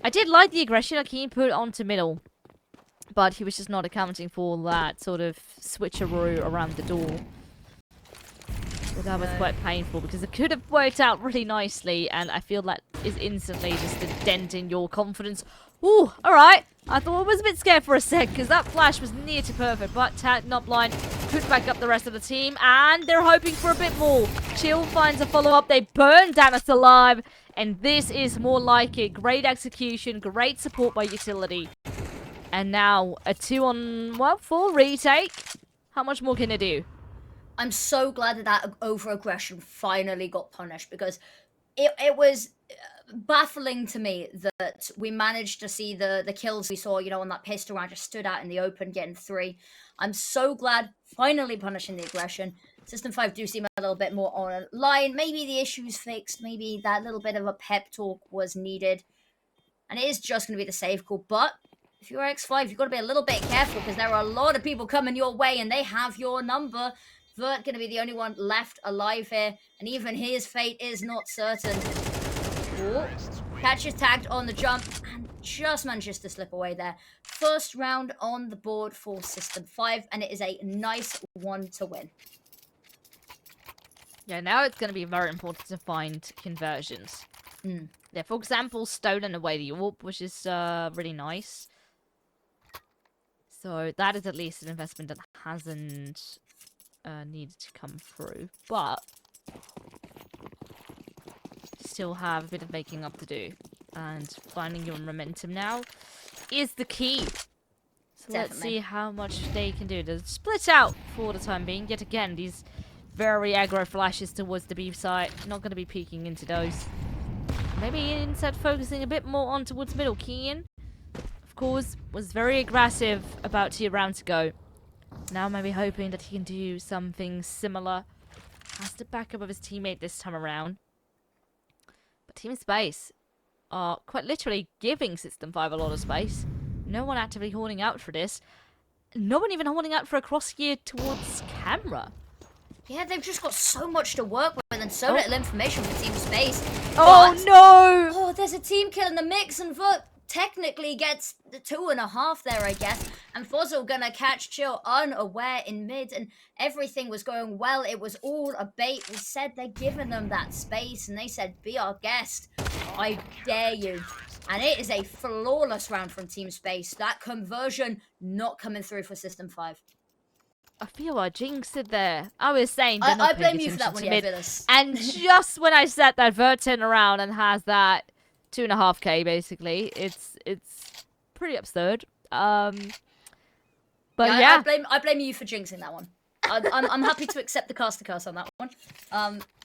I did like the aggression that Keen put onto middle. But he was just not accounting for that sort of switcheroo around the door. But that was quite painful because it could have worked out really nicely, and I feel that is instantly just a dent in your confidence. Ooh, alright. I thought I was a bit scared for a sec because that flash was near to perfect, but Tag not blind, could back up the rest of the team, and they're hoping for a bit more. Chill finds a follow-up. They burn Danis alive, and this is more like it. Great execution, great support by utility. And now a 2-on-4 retake. How much more can it do? I'm so glad that that over-aggression finally got punished, because it was baffling to me that we managed to see the kills we saw, on that pistol round, just stood out in the open, getting 3. I'm so glad finally punishing the aggression. System 5 do seem a little bit more on line. Maybe the issue's fixed. Maybe that little bit of a pep talk was needed. And it is just going to be the safe call. But if you're X5, you've got to be a little bit careful, because there are a lot of people coming your way and they have your number. Vert going to be the only one left alive here. And even his fate is not certain. Ooh. Catches tagged on the jump and just manages to slip away there. First round on the board for System 5, and it is a nice one to win. Yeah, now it's going to be very important to find conversions. Yeah, for example, stolen away the orb, which is really nice. So that is at least an investment that hasn't needed to come through. But still have a bit of making up to do. And finding your momentum now is the key. So let's see how much they can do. To split out for the time being. Yet again, these very aggro flashes towards the B side. Not going to be peeking into those. Maybe instead focusing a bit more on towards middle. Kian, of course, was very aggressive about 2 rounds ago. Now maybe hoping that he can do something similar. Has the backup of his teammate this time around. But Team Space are quite literally giving System 5 a lot of space. No one actively holding out for this. No one even holding out for a cross gear towards camera. Yeah, they've just got so much to work with and so little information for Team Space. Oh, no! Oh, there's a team kill in the mix, and Vert technically gets the 2.5 there, I guess. And Fozzle gonna catch Chill unaware in mid, and everything was going well. It was all a bait. We said they're giving them that space, and they said, be our guest. I dare you. And it is a flawless round from Team Space. That conversion not coming through for System 5. I feel I jinxed it there. I was saying I blame you for that one, yeah, Villas. And just when I said that, Vert turned around and has that 2.5k basically. It's pretty absurd. But yeah. I blame you for jinxing that one. I'm happy to accept the caster curse on that one.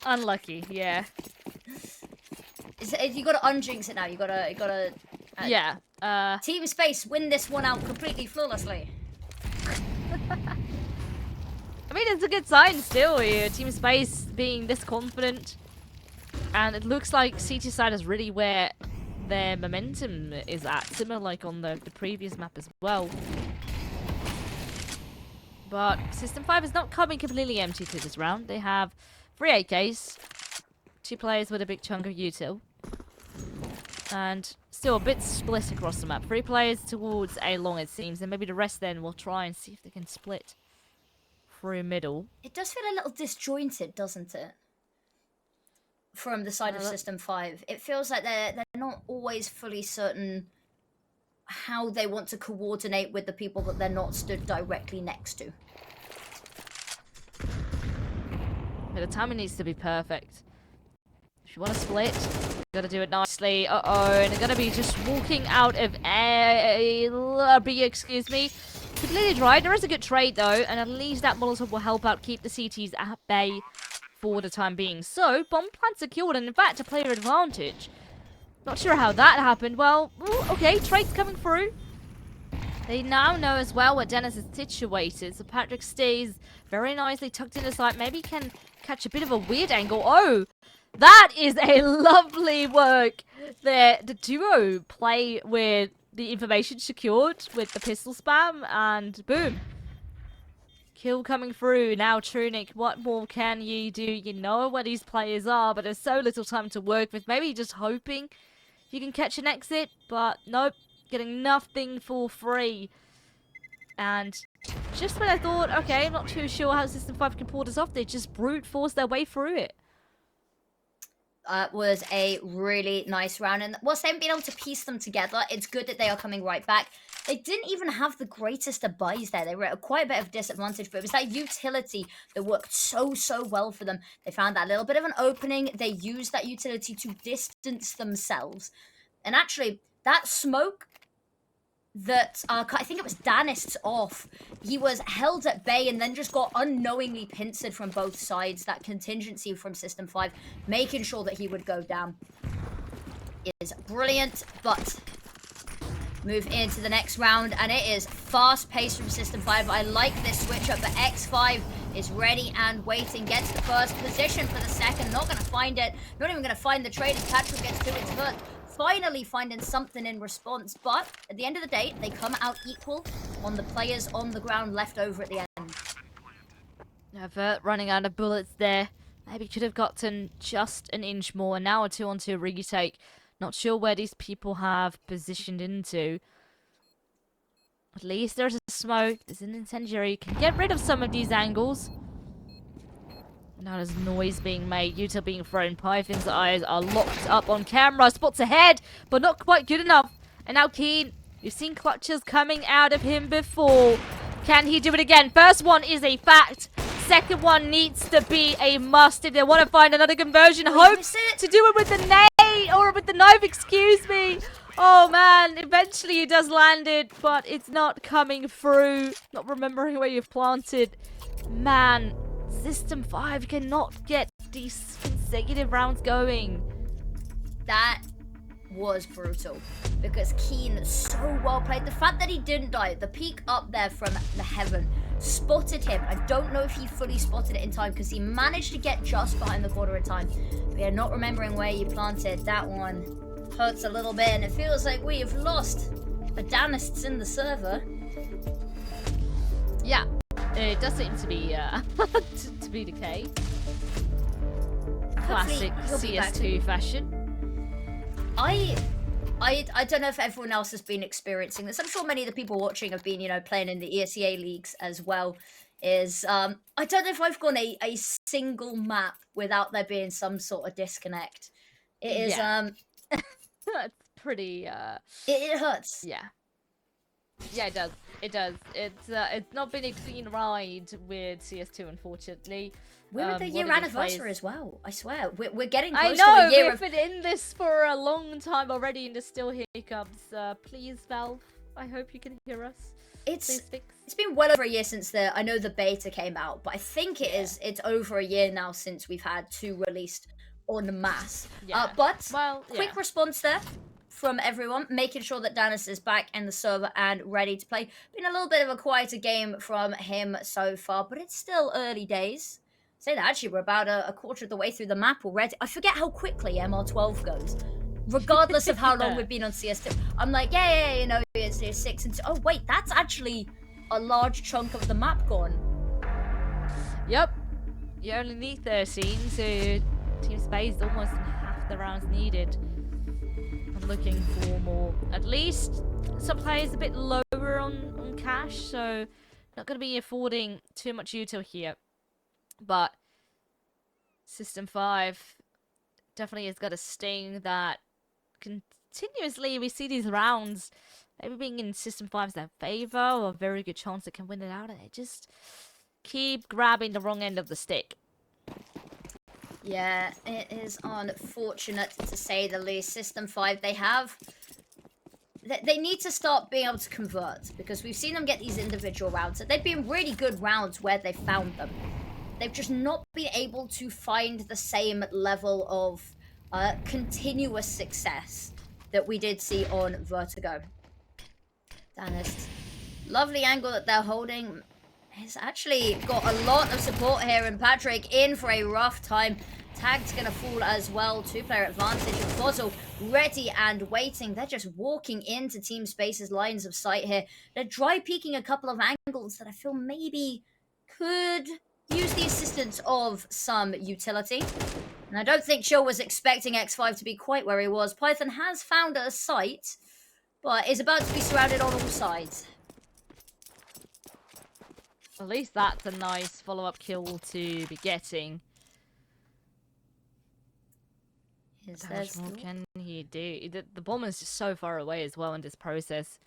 Unlucky, yeah. You gotta unjinx it now. You gotta. Yeah. Team Space win this one out completely flawlessly. I mean, it's a good sign still here. Team Space being this confident. And it looks like CT side is really where their momentum is at. Similar like on the previous map as well. But System 5 is not coming completely empty to this round. They have 3 AKs. 2 players with a big chunk of util. And still a bit split across the map. 3 players towards A long, it seems. And maybe the rest then will try and see if they can split through middle. It does feel a little disjointed, doesn't it? From the side of System 5. It feels like they're not always fully certain how they want to coordinate with the people that they're not stood directly next to. But the timing needs to be perfect. If you want to split, you gotta do it nicely. Uh-oh, and they're gonna be just walking out of A, B, excuse me. Completely dry. There is a good trade, though, and at least that Molotov will help out keep the CTs at bay for the time being. So, bomb plant secured, and in fact, a player advantage. Not sure how that happened. Well, okay, trade's coming through. They now know as well where Dennis is situated, so Patrick stays very nicely tucked in the side. Maybe can catch a bit of a weird angle. Oh, that is a lovely work there. The duo play with the information secured with the pistol spam, and boom. Kill coming through. Now, Trunic, what more can you do? You know where these players are, but there's so little time to work with. Maybe just hoping you can catch an exit, but nope. Getting nothing for free. And just when I thought, okay, I'm not too sure how System 5 can pull this off, they just brute force their way through it. Was a really nice round, and whilst they haven't been able to piece them together, it's good that they are coming right back. They didn't even have the greatest of buys there. They were at quite a bit of disadvantage, but it was that utility that worked so well for them. They found that little bit of an opening. They used that utility to distance themselves. And actually, that smoke that I think it was Danist's off. He was held at bay and then just got unknowingly pincered from both sides. That contingency from System 5, making sure that he would go down, is brilliant. But move into the next round, and it is fast-paced from System 5. I like this switch up, but X5 is ready and waiting. Gets the first position for the second. Not going to find it. Not even going to find the trade as Patrick gets to its hurt. Finally finding something in response, but at the end of the day, they come out equal on the players on the ground left over at the end. Vert running out of bullets there. Maybe could have gotten just an inch more. Now a 2-on-2 retake. Not sure where these people have positioned into. At least there's a smoke. There's an incendiary. Can get rid of some of these angles. Now there's noise being made. Utah being thrown. Python's eyes are locked up on camera. Spots ahead, but not quite good enough. And now Keen. You've seen clutches coming out of him before. Can he do it again? First one is a fact. Second one needs to be a must if they want to find another conversion. Hope to do it with the nade or with the knife, excuse me. Oh man, eventually it does land it, but it's not coming through. Not remembering where you've planted. Man, System 5 cannot get these consecutive rounds going. That was brutal because Keen so well played. The fact that he didn't die, the peek up there from the heaven, spotted him. I don't know if he fully spotted it in time because he managed to get just behind the corner in time. But yeah, not remembering where you planted, that one hurts a little bit, and it feels like we have lost a Danist's in the server. Yeah, it does seem to be to be the case. Classic CS2 fashion. I don't know if everyone else has been experiencing this. I'm sure many of the people watching have been, playing in the ESL leagues as well. I don't know if I've gone a single map without there being some sort of disconnect. It is That's pretty it hurts. Yeah, it does. It's not been a clean ride with CS2, unfortunately. We're at the year anniversary as well. I swear, we're getting I close know, to a year we've been in this for a long time already, and there's still hiccups. Please, Valve, I hope you can hear us. It's been well over a year since I know the beta came out, but I think it's over a year now since we've had 2 released en masse. Yeah. Quick response there from everyone, making sure that Danis is back in the server and ready to play. Been a little bit of a quieter game from him so far, but it's still early days. Say that actually we're about a quarter of the way through the map already. I forget how quickly MR12 goes, regardless of how long we've been on CS2. I'm like, it's 6 and 2. Oh wait, that's actually a large chunk of the map gone. Yep, you only need 13, so Team Space almost half the rounds needed. I'm looking for more. At least some players a bit lower on cash, so not going to be affording too much util here. But System 5 definitely has got a sting that continuously we see these rounds maybe being in System 5's their favor, or a very good chance they can win it out, and they just keep grabbing the wrong end of the stick. Yeah, it is unfortunate to say the least. System 5, they need to start being able to convert, because we've seen them get these individual rounds. They've been really good rounds where they found them. They've just not been able to find the same level of continuous success that we did see on Vertigo. Danist. Lovely angle that they're holding. He's actually got a lot of support here, and Patrick in for a rough time. Tag's gonna fall as well. 2-player advantage. Bozzle ready and waiting. They're just walking into Team Space's lines of sight here. They're dry peeking a couple of angles that I feel maybe could use the assistance of some utility. And I don't think Chill was expecting X5 to be quite where he was. Python has found a site, but is about to be surrounded on all sides. At least that's a nice follow-up kill to be getting. How much more can he do? The bomber's just so far away as well in this process.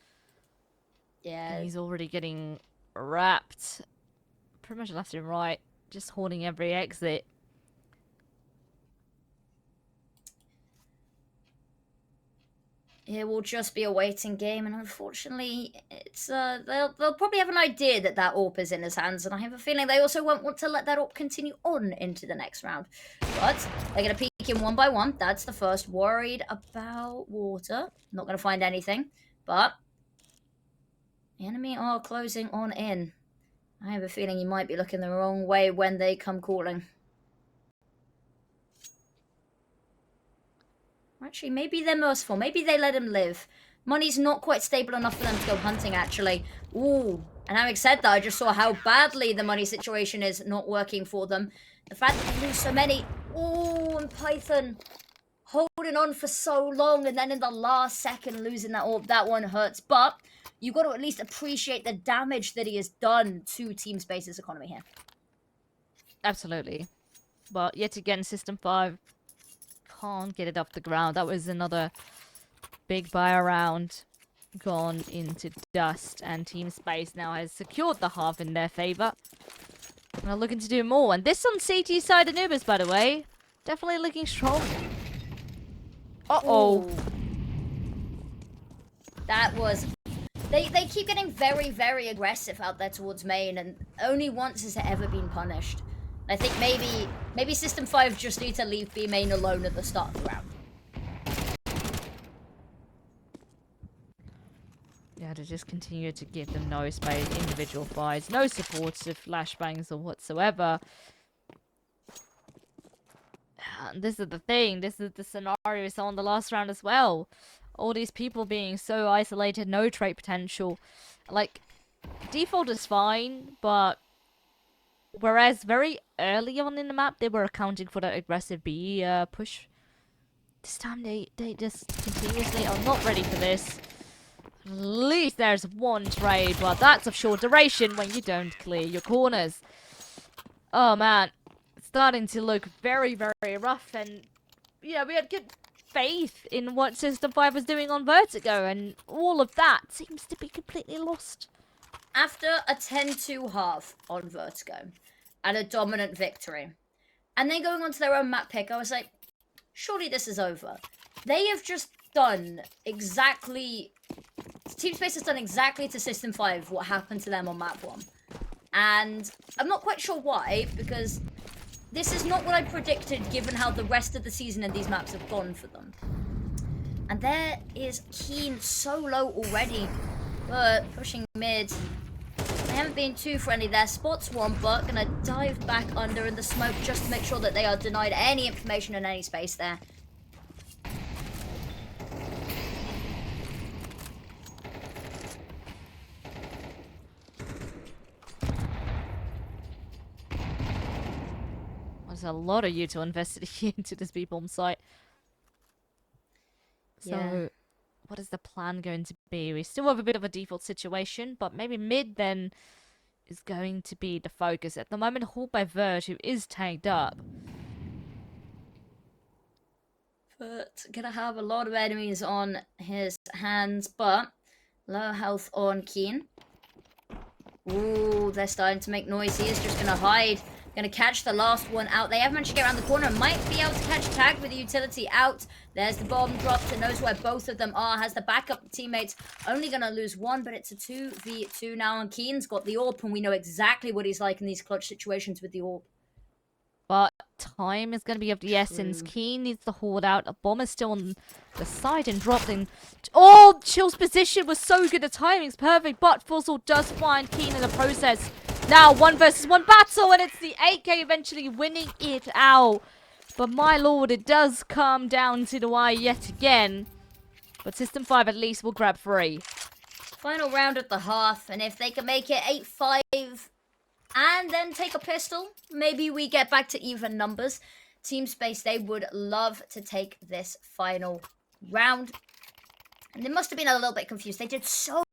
Yeah. And he's already getting wrapped. Pretty much left and right. Just holding every exit. it will just be a waiting game, and unfortunately, it's they'll probably have an idea that that AWP is in his hands, and I have a feeling they also won't want to let that AWP continue on into the next round. But they're gonna peek him one by one. That's the first. Worried about water. Not gonna find anything, but the enemy are closing on in. I have a feeling you might be looking the wrong way when they come calling. Actually, maybe they're merciful. Maybe they let him live. Money's not quite stable enough for them to go hunting, actually. Ooh. And having said that, I just saw how badly the money situation is not working for them. The fact that they lose so many. Ooh, and Python holding on for so long, and then in the last second losing that orb. That one hurts. But you got to at least appreciate the damage that he has done to Team Space's economy here. Absolutely. But yet again, System5 can't get it off the ground. That was another big buy round gone into dust, and Team Space now has secured the half in their favor. And are looking to do more. And this on CT side Anubis, by the way, definitely looking strong. Uh-oh. Ooh. That was... They keep getting very, very aggressive out there towards main, and only once has it ever been punished. I think maybe System5 just need to leave B main alone at the start of the round. Yeah, to just continue to give them no space, individual fights, no supportive flashbangs or whatsoever. And this is the thing, this is the scenario we saw in the last round as well. All these people being so isolated, no trait potential. Like, default is fine, but whereas very early on in the map, they were accounting for that aggressive B push. This time they just continuously are not ready for this. At least there's one trade, but that's of short duration when you don't clear your corners. Oh man, it's starting to look very, very rough, and yeah, we had good faith in what System5 was doing on Vertigo, and all of that seems to be completely lost. After a 10-2 half on Vertigo, and a dominant victory, and then going on to their own map pick, I was like, surely this is over. They have just done exactly... Team Space has done exactly to System5 what happened to them on map 1. And I'm not quite sure why, because this is not what I predicted given how the rest of the season and these maps have gone for them. And there is Keen so low already, but pushing mid. They haven't been too friendly there. Spots one, but gonna dive back under in the smoke just to make sure that they are denied any information in any space there. There's a lot of util invested into this B-bomb site. So, Yeah. what is the plan going to be? We still have a bit of a default situation, but maybe mid then is going to be the focus. At the moment, Hall by Vert, who is tagged up. But gonna have a lot of enemies on his hands, but low health on Keen. Ooh, they're starting to make noise. He is just gonna hide. Gonna catch the last one out. They have managed to get around the corner. Might be able to catch tag with the utility out. There's the bomb dropped and knows where both of them are. Has the backup teammates. Only gonna lose one, but it's a 2v2 now. And Keen's got the AWP, and we know exactly what he's like in these clutch situations with the AWP. But time is going to be of the essence. Keen needs to hold out. A bomb is still on the side and dropped in. Oh, Chill's position was so good. The timing's perfect, but Fuzzle does find Keen in the process. Now, 1 versus 1 battle, and it's the 8K eventually winning it out. But my lord, it does come down to the wire yet again. But System5 at least will grab 3. Final round at the half, and if they can make it 8-5 and then take a pistol, maybe we get back to even numbers. Team Space, they would love to take this final round. And they must have been a little bit confused. They did so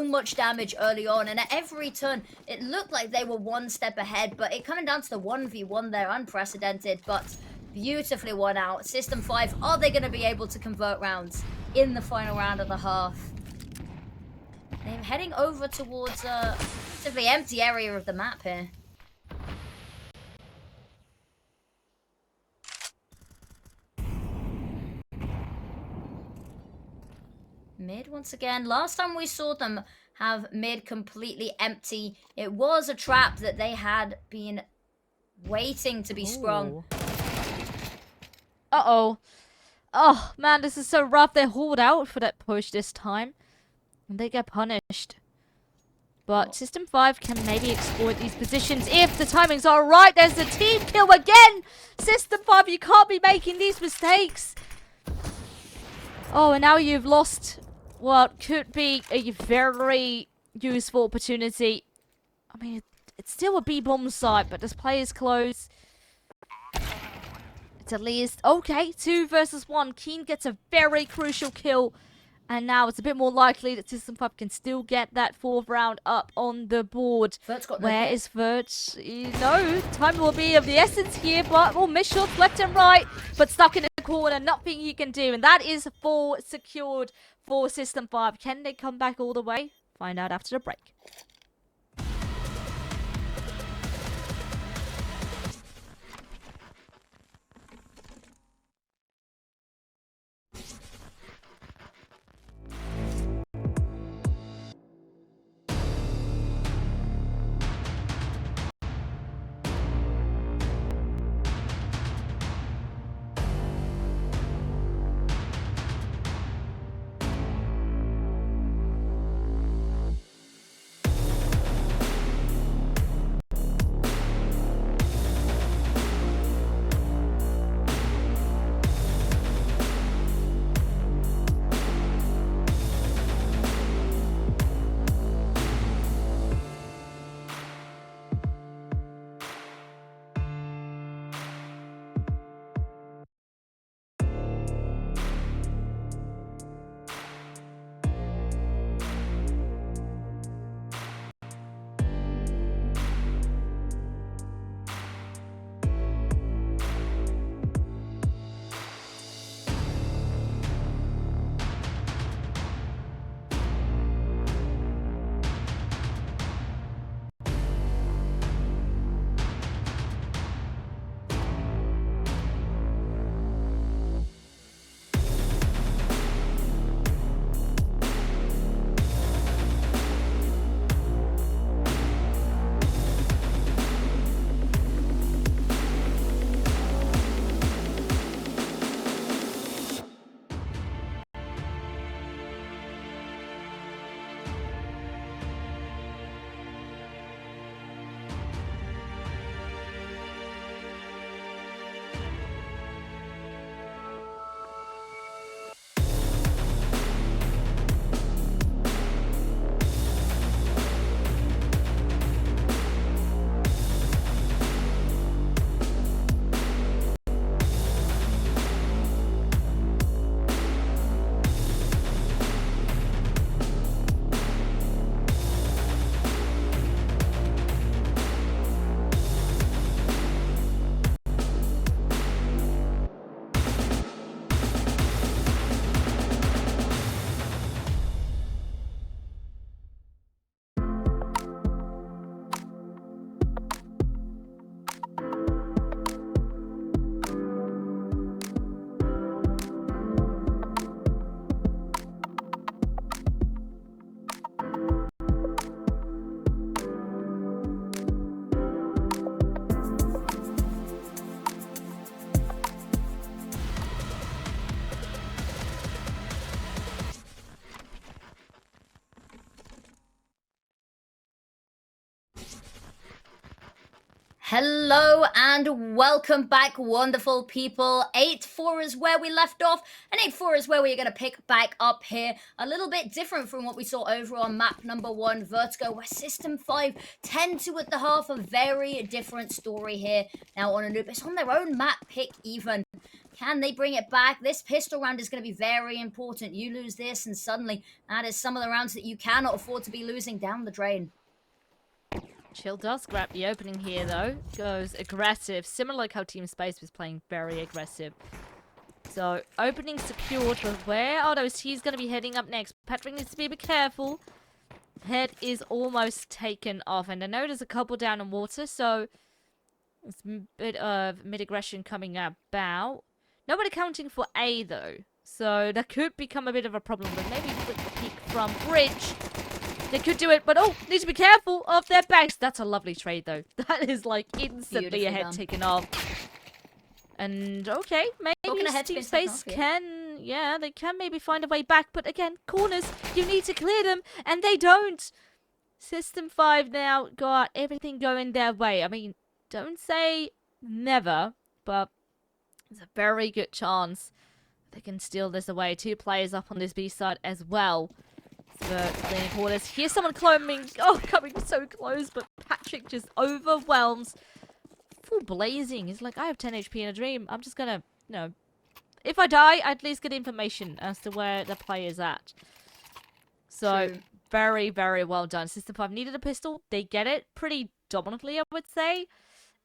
much damage early on, and at every turn, it looked like they were one step ahead, but it coming down to the 1v1 there, unprecedented, but beautifully won out. System5, are they going to be able to convert rounds in the final round of the half? They're heading over towards a relatively empty area of the map here. Mid once again. Last time we saw them have mid completely empty, it was a trap that they had been waiting to be sprung. Ooh. Uh-oh. Oh, man, this is so rough. They hauled out for that push this time. And they get punished. But System5 can maybe exploit these positions if the timings are right. There's the team kill again! System5, you can't be making these mistakes. Oh, and now you've lost what could be a very useful opportunity. I mean, it's still a B-bomb site, but this play is close. It's at least... Okay, 2 versus 1. Keen gets a very crucial kill. And now it's a bit more likely that System5 can still get that 4th round up on the board. Vert's got no Where hit. is Vert? No, time will be of the essence here, but miss shots left and right, but stuck in a corner, nothing he can do. And that is 4 secured for System5. Can they come back all the way? Find out after the break. Hello and welcome back, wonderful people. 8-4 is where we left off, and 8-4 is where we're going to pick back up here. A little bit different from what we saw over on map number 1, Vertigo, where System5 10-2 at the half. A very different story here. Now on Anubis, on their own map pick even. Can they bring it back? This pistol round is going to be very important. You lose this, and suddenly that is some of the rounds that you cannot afford to be losing down the drain. Chill does grab the opening here, though. Goes aggressive. Similar like how Team Space was playing very aggressive. So, opening secured, but where are those T's going to be heading up next? Patrick needs to be a bit careful. Head is almost taken off, and I know there's a couple down in water, so it's a bit of mid-aggression coming about. Nobody counting for A, though. So that could become a bit of a problem, but maybe with the peek from Bridge, they could do it. But oh, need to be careful of their bags. That's a lovely trade, though. That is like instantly Beautifully a head done. taken off. And okay, Talking maybe of heads Team being taken Space off, yeah. can, yeah, they can maybe find a way back. But again, corners, you need to clear them, and they don't. System 5 now got everything going their way. I mean, don't say never, but there's a very good chance they can steal this away. 2 players up on this B side as well. But cleaning corners. Here's someone coming so close, but Patrick just overwhelms. Full blazing. He's like, I have 10 HP in a dream. I'm just gonna, you know, if I die, I at least get information as to where the player's at. So, True. very, very well done. System 5 needed a pistol. They get it pretty dominantly, I would say.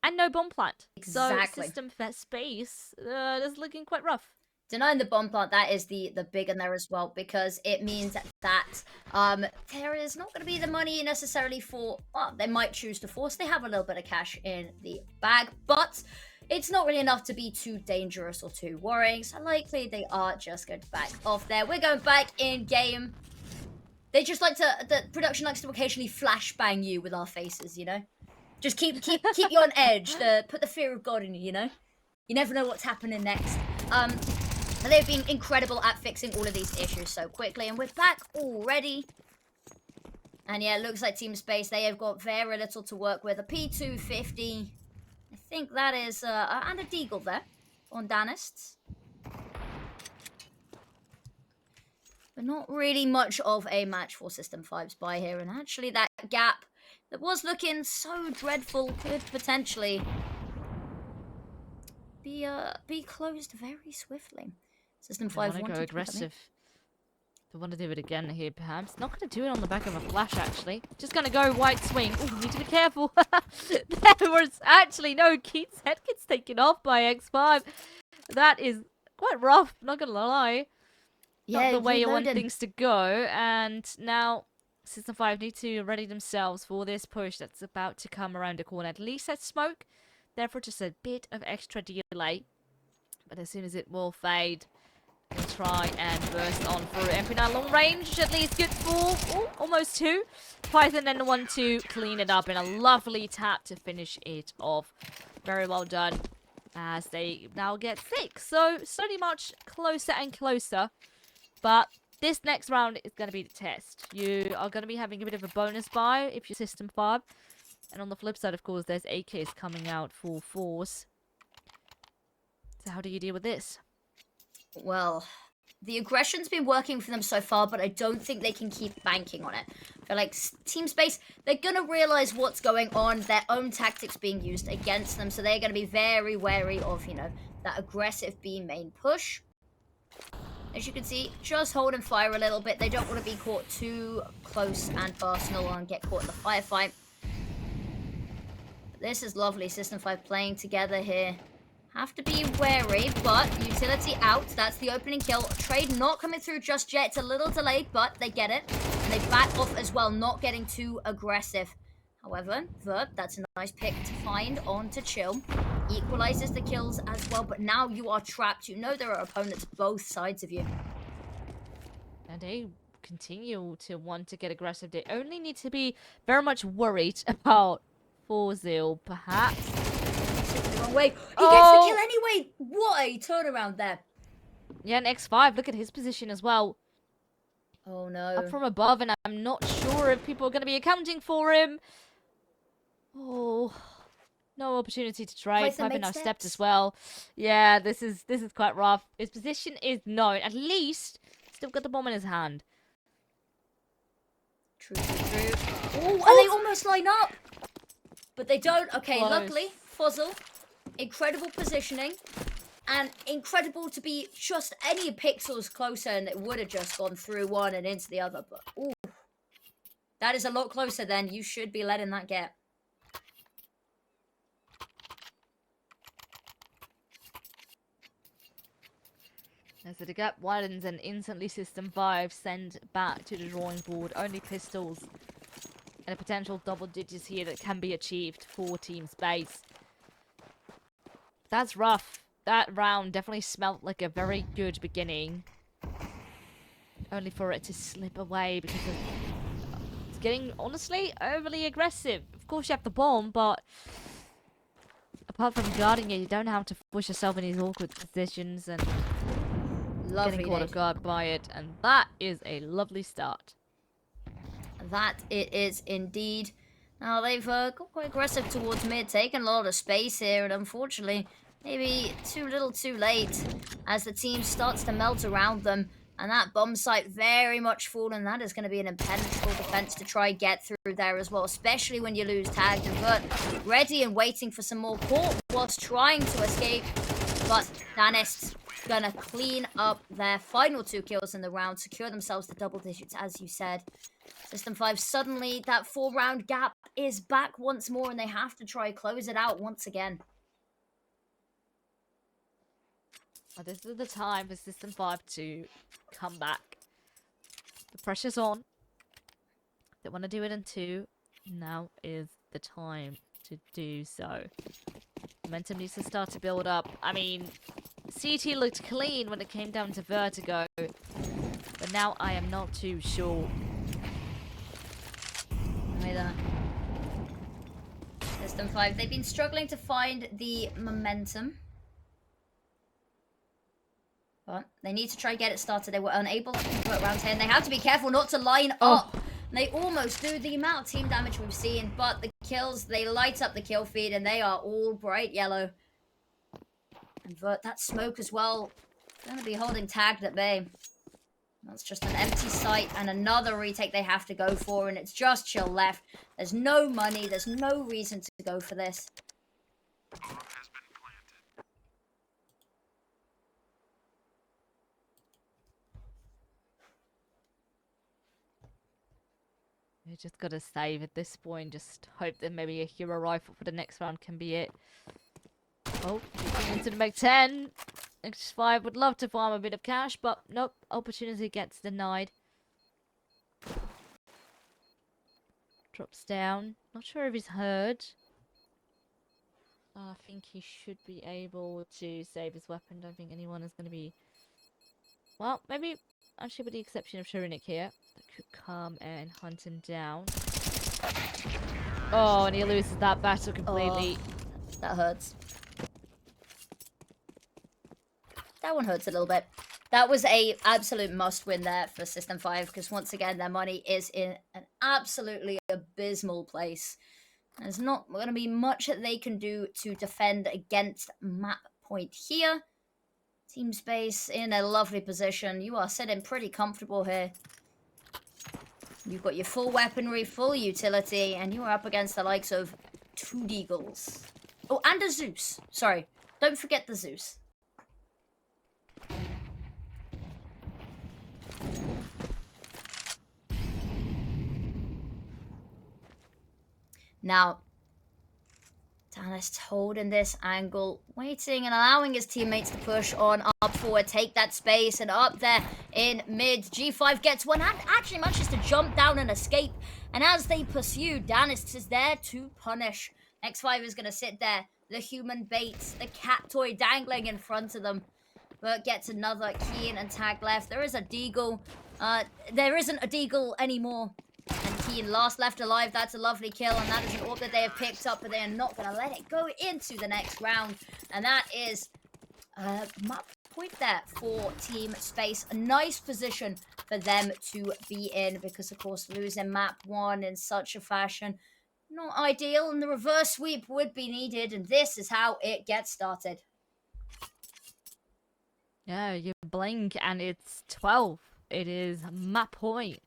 And no bomb plant. Exactly. So, System Space is looking quite rough. Denying the bomb plant, that is the big one there as well, because it means that there is not going to be the money necessarily for, well, they might choose to force. They have a little bit of cash in the bag, but it's not really enough to be too dangerous or too worrying, so likely they are just going to back off there. We're going back in game. They just like to, the production likes to occasionally flashbang you with our faces, you know? Just keep you on edge, put the fear of God in you, you know? You never know what's happening next. They've been incredible at fixing all of these issues so quickly, and we're back already. And yeah, it looks like Team Space, they have got very little to work with. A P250, I think that is, and a Deagle there on Danists. But not really much of a match for System 5's buy here, and actually that gap that was looking so dreadful could potentially be closed very swiftly. System 5 want to wanted go to be aggressive. They want to do it again here, perhaps. Not going to do it on the back of a flash, actually. Just going to go white swing. Oh, need to be careful. There was actually no. Keith's head gets taken off by X5. That is quite rough, not going to lie. Yeah, Not the way you want reloading. things to go. And now System 5 need to ready themselves for this push that's about to come around the corner. At least that's smoke. Therefore, just a bit of extra delay. But as soon as it will fade, they'll try and burst on through. MP9 long range, at least good for almost 2. Python then 1 to clean it up, and a lovely tap to finish it off. Very well done, as they now get 6. So, slowly much closer and closer. But this next round is going to be the test. You are going to be having a bit of a bonus buy if you're System 5. And on the flip side, of course, there's AKs coming out for force. So how do you deal with this? Well, the aggression's been working for them so far, but I don't think they can keep banking on it. I feel like Team Space, they're going to realize what's going on, their own tactics being used against them, so they're going to be very wary of, you know, that aggressive B main push. As you can see, just hold and fire a little bit. They don't want to be caught too close and personal and get caught in the firefight. This is lovely. System 5 playing together here. Have to be wary, but utility out. That's the opening kill. Trade not coming through just yet. It's a little delayed, but they get it. And they back off as well, not getting too aggressive. However, Vert, that's a nice pick to find on to Chill. Equalizes the kills as well, but now you are trapped. You know there are opponents both sides of you. And they continue to want to get aggressive. They only need to be very much worried about 4-0, perhaps. Wrong way. He gets the kill anyway. What a turnaround there. Yeah, and X5, look at his position as well. Oh no. Up from above, and I'm not sure if people are going to be accounting for him. Oh, no opportunity to trade. Piper now stepped as well. Yeah, this is quite rough. His position is known. At least, still got the bomb in his hand. True. Oh, and they almost line up. But they don't. Okay, Close. luckily, Fuzzle, incredible positioning. And incredible to be just any pixels closer, and it would have just gone through one and into the other. But, ooh. That is a lot closer than you should be letting that get. As the gap widens and instantly System 5 send back to the drawing board. Only pistols and a potential double digits here that can be achieved for Team Space. That's rough. That round definitely smelt like a very good beginning. only for it to slip away because of it's getting, honestly, overly aggressive. Of course you have the bomb, but apart from guarding it, you don't have to push yourself in these awkward positions and Lovely getting caught off guard by it, and that is a lovely start. That it is indeed. Now they've got quite aggressive towards mid, taking a lot of space here, and unfortunately, maybe too little too late as the team starts to melt around them. And that bomb site very much fallen. That is going to be an impenetrable defense to try get through there as well, especially when you lose tagged and Vert ready and waiting for some more caught whilst trying to escape. But Danist gonna clean up their final 2 kills in the round, secure themselves to double digits, as you said. System5 suddenly, that 4-round gap is back once more, and they have to try close it out once again. Well, this is the time for System5 to come back. The pressure's on. They want to do it in 2. Now is the time to do so. Momentum needs to start to build up. I mean, CT looked clean when it came down to Vertigo, but now I am not too sure. Either. System5, they've been struggling to find the momentum. But they need to try and get it started. They were unable to convert round 10. They have to be careful not to line up. They almost do the amount of team damage we've seen, but the kills, they light up the kill feed, and they are all bright yellow. And Vert, that smoke as well, going to be holding tagged at bay. That's just an empty site and another retake they have to go for, and it's just chill left. There's no money, there's no reason to go for this. You just gotta save at this point. Just hope that maybe a hero rifle for the next round can be it. Oh, into the Meg 10. X5 would love to farm a bit of cash, but nope, opportunity gets denied. Drops down. Not sure if he's heard. I think he should be able to save his weapon. Don't think anyone is going to be... Well, maybe, actually with the exception of Sharunik here, that could come and hunt him down. Oh, and he loses that battle completely. Oh, that hurts. That one hurts a little bit. That was a absolute must-win there for System5, because once again, their money is in an absolutely abysmal place. There's not going to be much that they can do to defend against map point here. Team Space in a lovely position. You are sitting pretty comfortable here. You've got your full weaponry, full utility, and you are up against the likes of 2 Deagles. Oh, and a Zeus. Sorry, don't forget the Zeus. Now, Danist holding this angle, waiting and allowing his teammates to push on up forward, take that space, and up there in mid. G5 gets one and actually manages to jump down and escape. And as they pursue, Danist is there to punish. X5 is going to sit there, the human bait, the cat toy dangling in front of them. But gets another Keen and tag left. There is a Deagle. There isn't a Deagle anymore. And Keen last left alive. That's a lovely kill, and that is an orb that they have picked up, but they are not going to let it go into the next round. And that is map point there for Team Space. A nice position for them to be in, because of course losing map 1 in such a fashion, not ideal, and the reverse sweep would be needed, and this is how it gets started. Yeah, you blink and it's 12. It is map point.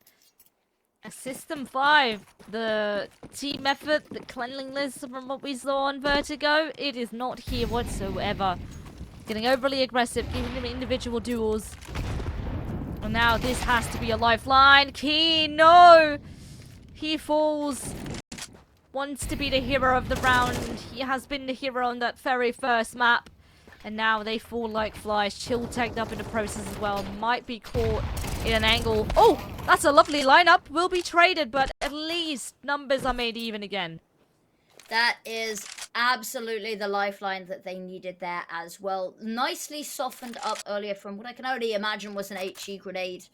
System5, the team effort, the cleanliness from what we saw on Vertigo, it is not here whatsoever. Getting overly aggressive, giving them individual duels. And now this has to be a lifeline. Keen, no! He falls. Wants to be the hero of the round. He has been the hero on that very first map. And now they fall like flies. Chill tagged up in the process as well. Might be caught in an angle. Oh, that's a lovely lineup. Will be traded, but at least numbers are made even again. That is absolutely the lifeline that they needed there as well. Nicely softened up earlier from what I can only imagine was an HE grenade.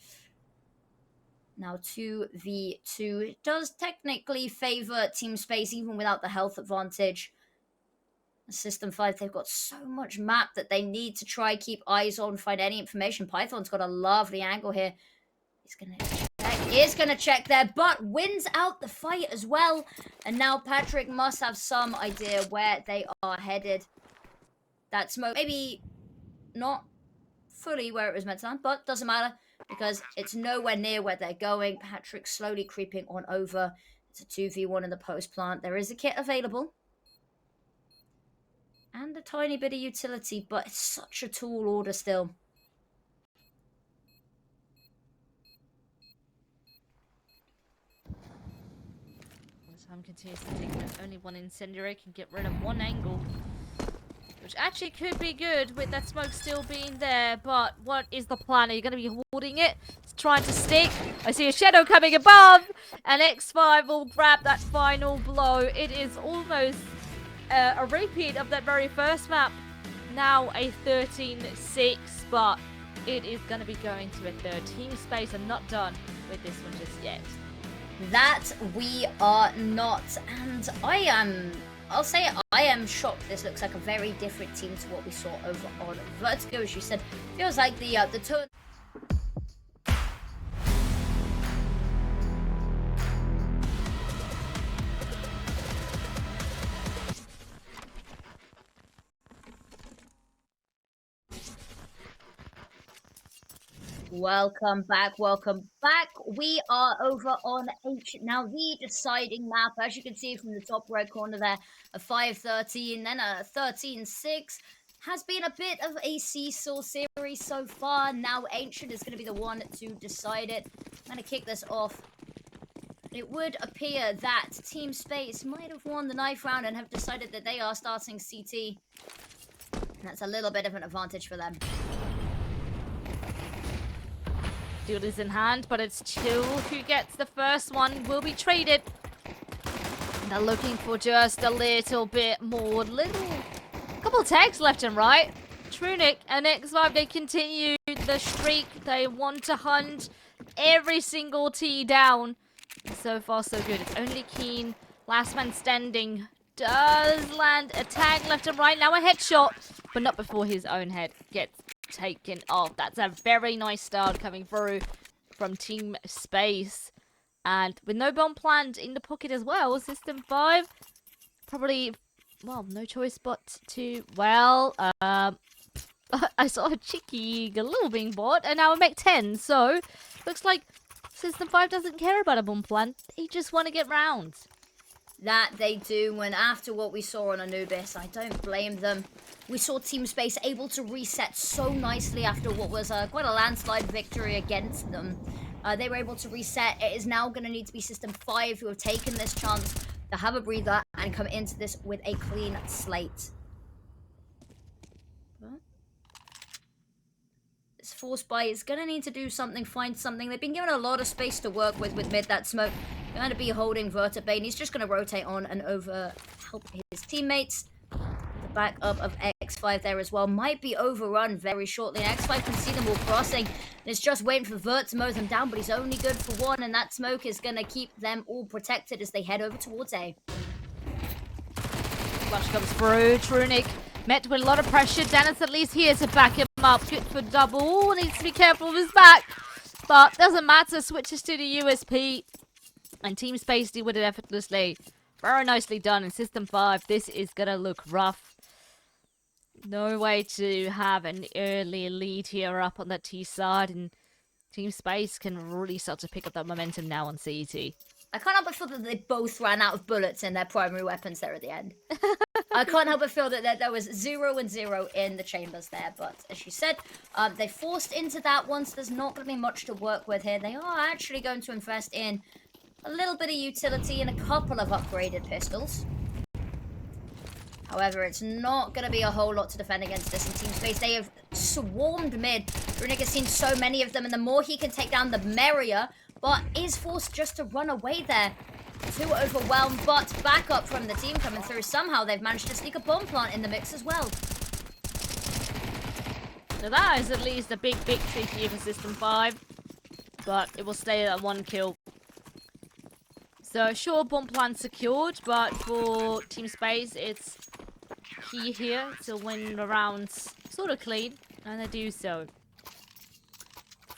Now 2v2. It does technically favor Team Space even without the health advantage. System 5, they've got so much map that they need to try keep eyes on, find any information. Python's got a lovely angle here. He's gonna check there, but wins out the fight as well. And now Patrick must have some idea where they are headed. That smoke, maybe not fully where it was meant to land, but doesn't matter because it's nowhere near where they're going. Patrick slowly creeping on over. It's a 2v1 in the post plant. There is a kit available. And a tiny bit of utility, but it's such a tall order still. Time continues to take that only one incendiary can get rid of one angle. Which actually could be good with that smoke still being there, but what is the plan? Are you going to be holding it? It's trying to stick. I see a shadow coming above, and X5 will grab that final blow. It is almost a repeat of that very first map. Now a 13-6, but it is going to be going to a third. Team Space are not done with this one just yet. That we are not, and I'll say I am shocked. This looks like a very different team to what we saw over on Vertigo. As you said, feels like the tone. Welcome back, welcome back. We are over on H now, the deciding map. As you can see from the top right corner there, a 5-13, then a 13-6. Has been a bit of a seesaw series so far. Now Ancient is going to be the one to decide it. I'm going to kick this off. It would appear that Team Space might have won the knife round and have decided that they are starting CT. And that's a little bit of an advantage for them. Duel is in hand, but it's Chill who gets the first one. Will be traded. And they're looking for just a little bit more. Couple tags left and right. Trunic and X5, they continue the streak. They want to hunt every single T down. So far, so good. It's only Keen. Last man standing does land a tag left and right. Now a headshot, but not before his own head gets taken off. That's a very nice start coming through from Team Space. And with no bomb planned in the pocket as well, System5 probably, well, no choice but to, well, I saw a cheeky Galil being bought, and now a Mech 10, so looks like System5 doesn't care about a bomb plan. They just want to get rounds. That they do, and after what we saw on Anubis, I don't blame them. We saw Team Space able to reset so nicely after what was quite a landslide victory against them. They were able to reset. It is now going to need to be System5 who have taken this chance to have a breather and come into this with a clean slate. This force buy is going to need to do something, find something. They've been given a lot of space to work with mid that smoke. Going to be holding Vertibane. He's just going to rotate on and over, help his teammates. The backup of X5 there as well might be overrun very shortly. And X5 can see them all crossing. And it's just waiting for Vert to mow them down, but he's only good for one. And that smoke is going to keep them all protected as they head over towards A. Flush comes through. Trunic met with a lot of pressure. Dennis at least here to back him up. Good for double. Needs to be careful of his back. But doesn't matter. Switches to the USP. And Team Space deal with it effortlessly. Very nicely done. In System5, this is going to look rough. No way to have an early lead here up on that T side. And Team Space can really start to pick up that momentum now on CET. I can't help but feel that they both ran out of bullets in their primary weapons there at the end. I can't help but feel that there was 0 and 0 in the chambers there. But as you said, they forced into that once. There's not going to be much to work with here. They are actually going to invest in a little bit of utility and a couple of upgraded pistols. However, it's not going to be a whole lot to defend against this in Team Space. They have swarmed mid. Runic has seen so many of them, and the more he can take down, the merrier. But is forced just to run away there. Too overwhelmed, but backup from the team coming through. Somehow they've managed to sneak a bomb plant in the mix as well. So that is at least a big victory here for System5. but it will stay at 1 kill. So sure, bomb plan secured, but for Team Space, it's key here to win the rounds sort of clean, and they do so.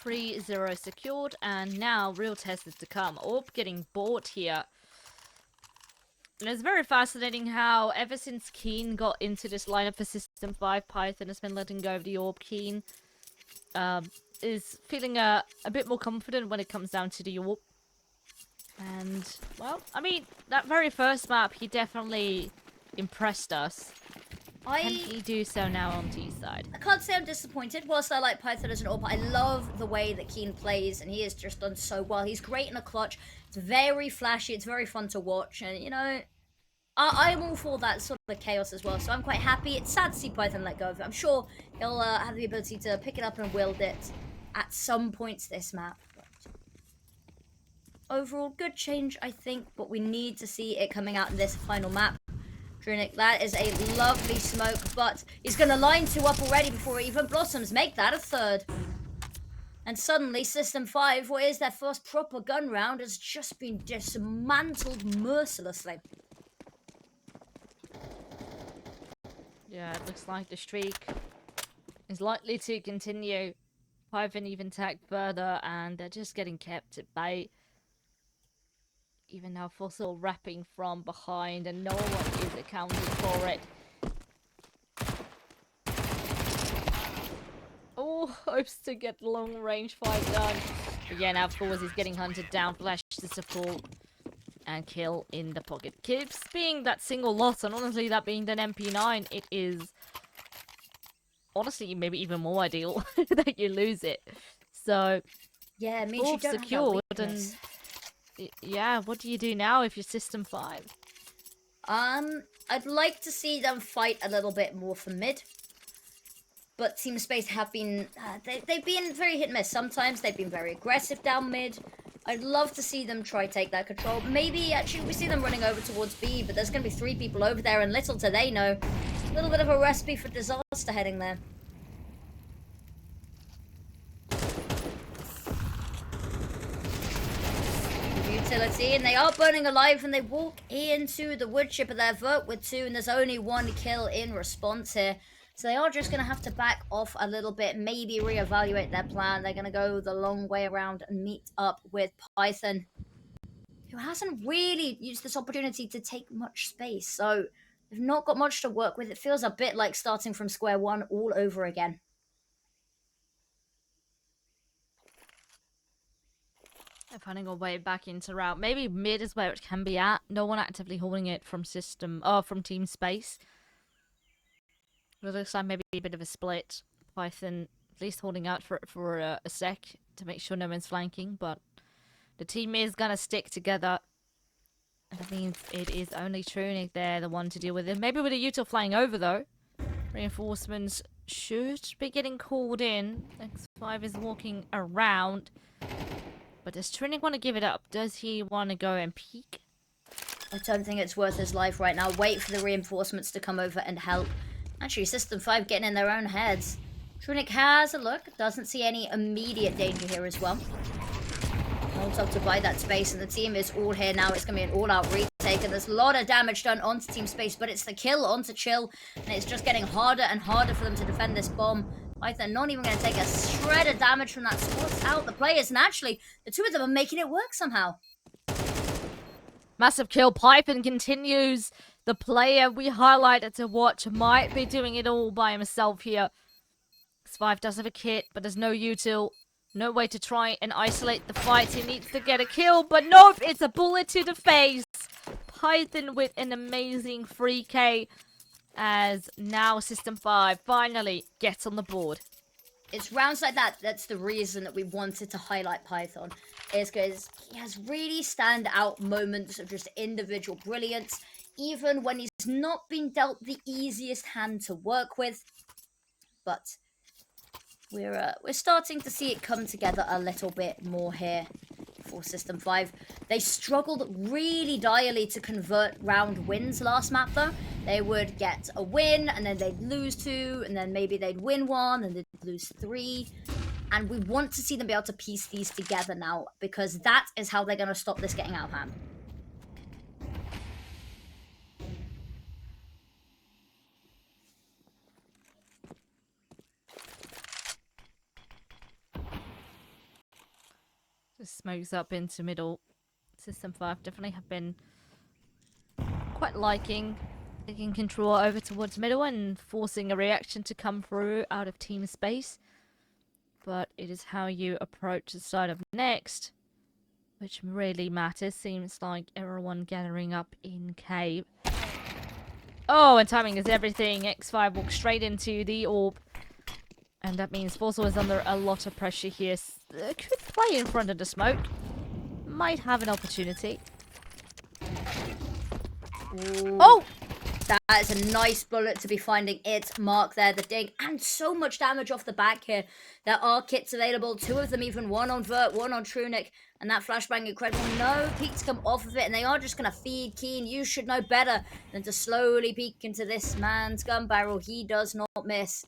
3-0 secured, and now real test is to come. Orb getting bought here. And it's very fascinating how ever since Keen got into this lineup for System 5, Python has been letting go of the Orb. Keen is feeling a bit more confident when it comes down to the Orb. And, well, I mean, that very first map, he definitely impressed us. Can he do so now on T's side? I can't say I'm disappointed. Whilst I like Python as an AWP, I love the way that Keen plays, and he has just done so well. He's great in a clutch. It's very flashy. It's very fun to watch, and, you know, I'm all for that sort of chaos as well, so I'm quite happy. It's sad to see Python let go of it. I'm sure he'll have the ability to pick it up and wield it at some points this map. Overall, good change, I think, but we need to see it coming out in this final map. Drunic, that is a lovely smoke, but he's going to line 2 up already before it even blossoms. Make that a 3rd. And suddenly, System 5, what is their first proper gun round, has just been dismantled mercilessly. Yeah, it looks like the streak is likely to continue. Python even tagged further, and they're just getting kept at bay. Even now, Fossil wrapping from behind, and no one is accounting for it. Oh, hopes to get long range fight done. But yeah, now of course he's getting hunted down. Flash to support and kill in the pocket. Keeps being that single loss, and honestly, that being an MP9, it is honestly maybe even more ideal that you lose it. So yeah, it means you don't secured, have that weakness. and yeah, what do you do now if you're System 5? I'd like to see them fight a little bit more for mid. But Team Space have been, they've been very hit and miss. Sometimes they've been very aggressive down mid. I'd love to see them try take that control. Maybe, actually, we see them running over towards B, but there's going to be 3 people over there, and little do they know. A little bit of a recipe for disaster heading there. Utility, and they are burning alive, and they walk into the wood chipper there. Vert with 2, and there's only 1 kill in response here. So they are just going to have to back off a little bit, maybe reevaluate their plan. They're going to go the long way around and meet up with Python, who hasn't really used this opportunity to take much space. So they've not got much to work with. It feels a bit like starting from square one all over again. They're finding a way back into route. Maybe mid is where it can be at. No one actively holding it from from Team Space. It looks like maybe a bit of a split. Python at least holding out for a sec to make sure no one's flanking, but the team is gonna stick together. And that means it is only Trunic there, the one to deal with it. Maybe with a util flying over though. Reinforcements should be getting called in. X5 is walking around. But does Trunic want to give it up? Does he want to go and peek? I don't think it's worth his life right now. Wait for the reinforcements to come over and help. Actually, System 5 getting in their own heads. Trunic has a look. Doesn't see any immediate danger here as well. Holds up to buy that space, and the team is all here now. It's going to be an all-out retake, and there's a lot of damage done onto Team Space, but it's the kill onto Chill, and it's just getting harder and harder for them to defend this bomb. Python not even going to take a shred of damage from that. Spots out the players, and actually, the 2 of them are making it work somehow. Massive kill. Python continues. The player we highlighted to watch might be doing it all by himself here. X5 does have a kit, but there's no util. No way to try and isolate the fight. He needs to get a kill, but nope, it's a bullet to the face. Python with an amazing 3k as now System 5 finally gets on the board. It's rounds like that that's the reason that we wanted to highlight Python, is because he has really standout moments of just individual brilliance, even when he's not been dealt the easiest hand to work with. But we're starting to see it come together a little bit more here for System 5. They struggled really direly to convert round wins last map though. They would get a win, and then they'd lose 2, and then maybe they'd win 1, and they'd lose 3. And we want to see them be able to piece these together now, because that is how they're going to stop this getting out of hand. Just smokes up into middle. System5 definitely have been quite liking taking control over towards middle and forcing a reaction to come through out of team space. But it is how you approach the side of next which really matters. Seems like everyone gathering up in cave. Oh, and timing is everything. X5 walks straight into the orb. And that means Forzel is under a lot of pressure here. Could play in front of the smoke. Might have an opportunity. Ooh. Oh! That is a nice bullet to be finding its mark there, the dig, and so much damage off the back here. There are kits available, 2 of them even, one on Vert, one on Trunic, and that flashbang incredible. No peek to come off of it, and they are just going to feed Keen. You should know better than to slowly peek into this man's gun barrel. He does not miss.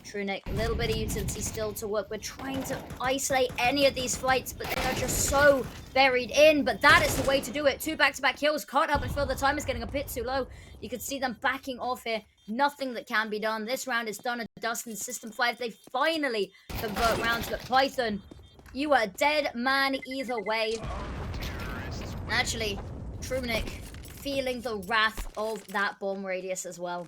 Trunic, a little bit of utility still to work. We're trying to isolate any of these fights, but they are just so buried in. But that is the way to do it. 2 back-to-back kills. Can't help but feel the time is getting a bit too low. You can see them backing off here. Nothing that can be done. This round is done and dusted. System5, they finally convert rounds. But Python, you are a dead man either way. Actually, Trunic feeling the wrath of that bomb radius as well.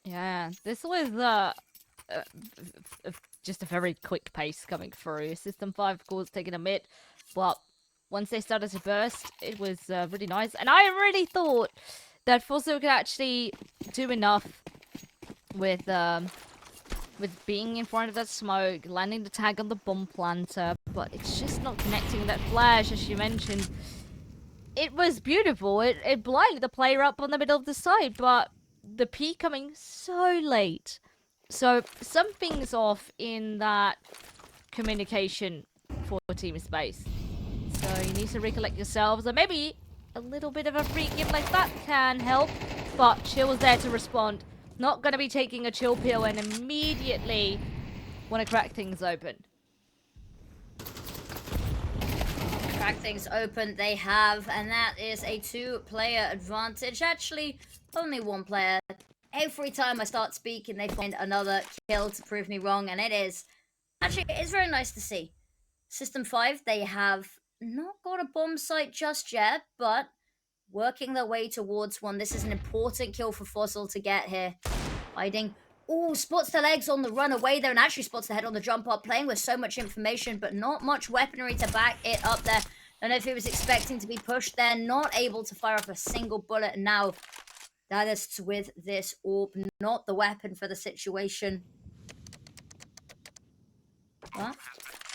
Yeah, this was just a very quick pace coming through. System5, of course, taking a mid, but once they started to burst, it was really nice. And I really thought that Forzel could actually do enough with being in front of that smoke, landing the tag on the bomb planter, but it's just not connecting that flash, as you mentioned. It was beautiful. It blinded the player up on the middle of the side, but the peak coming so late. So something's off in that communication for team space. So you need to recollect yourselves, or maybe a little bit of a free give like that can help. But Chill was there to respond. Not going to be taking a chill pill and immediately want to crack things open. Crack things open they have, and that is a 2-player advantage. Actually, only 1 player. Every time I start speaking, they find another kill to prove me wrong, and it is. Actually, it's very nice to see. System5, they have not got a bomb site just yet, but working their way towards one. This is an important kill for Fossil to get here. Hiding. Ooh, spots the legs on the run away there, and actually spots the head on the jump up. Playing with so much information, but not much weaponry to back it up there. Don't know if he was expecting to be pushed there. Not able to fire off a single bullet. And now, that is with this orb, not the weapon for the situation. Well,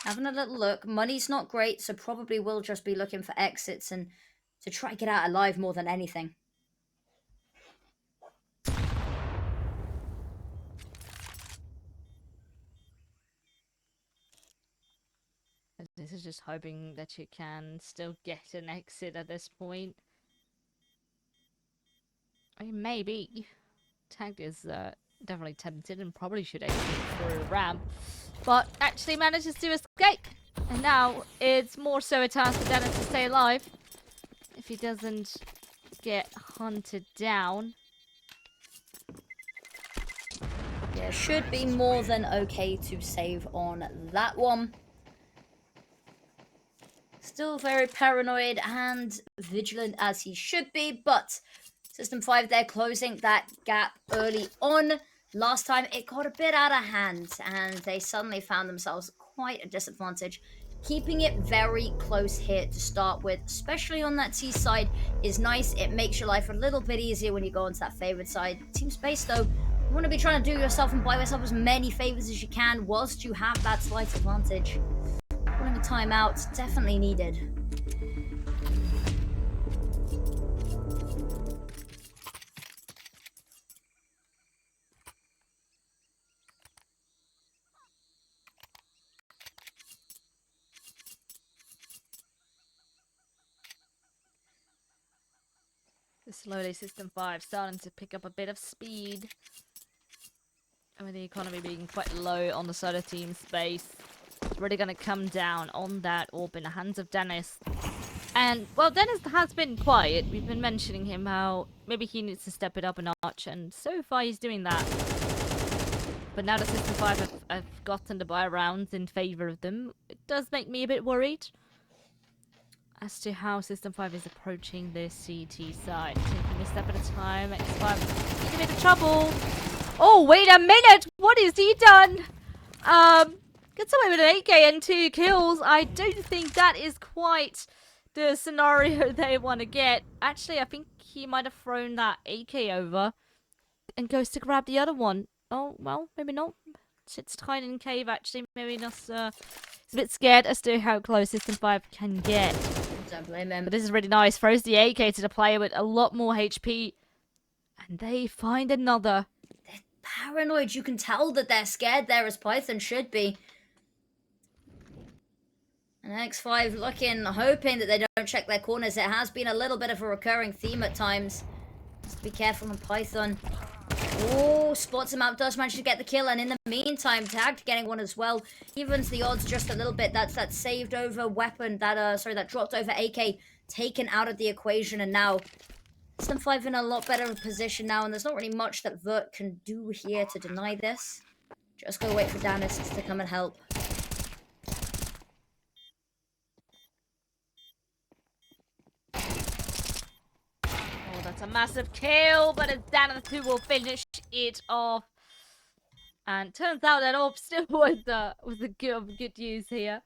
having a little look. Money's not great, so probably will just be looking for exits and to try to get out alive more than anything. This is just hoping that you can still get an exit at this point. I mean, maybe. Tagged is definitely tempted and probably should exit through a ramp. But actually manages to escape. And now it's more so a task for Dennis to stay alive. If he doesn't get hunted down. Yeah, should be more than okay to save on that one. Still very paranoid and vigilant as he should be, but System5, they're closing that gap early on. Last time, it got a bit out of hand, and they suddenly found themselves quite a disadvantage. Keeping it very close here to start with, especially on that T side, is nice. It makes your life a little bit easier when you go onto that favored side. Team space, though, you want to be trying to do yourself and buy yourself as many favors as you can whilst you have that slight advantage. Calling a timeout, definitely needed. Slowly, System 5 starting to pick up a bit of speed. And with the economy being quite low on the side of Team Space, it's really going to come down on that orb in the hands of Dennis. And, well, Dennis has been quiet. We've been mentioning him how maybe he needs to step it up a notch, and so far he's doing that. But now that System 5 have gotten the buy rounds in favour of them, it does make me a bit worried as to how System 5 is approaching the CT side. Taking a step at a time. X5 in a bit of trouble. Oh, wait a minute! What has he done? Gets away with an 8k and 2 kills. I don't think that is quite the scenario they want to get. Actually, I think he might have thrown that 8k over and goes to grab the other one. Oh, well, maybe not. Sits tight in cave, actually. Maybe not. He's a bit scared as to how close System 5 can get. Don't blame him. But this is really nice. Throws the AK to the player with a lot more HP. And they find another. They're paranoid. You can tell that they're scared there, as Python should be. And X5 looking, hoping that they don't check their corners. It has been a little bit of a recurring theme at times. Just be careful on Python. Oh, spots him out, does manage to get the kill, and in the meantime, Tagged getting one as well. Evens the odds just a little bit. That's that saved over weapon, that dropped over AK, taken out of the equation, and now System 5 in a lot better position now, and there's not really much that Vert can do here to deny this. Just gotta wait for Dennis to come and help. That's a massive kill, but it's Dennis who will finish it off. And turns out that orb still was the good news here.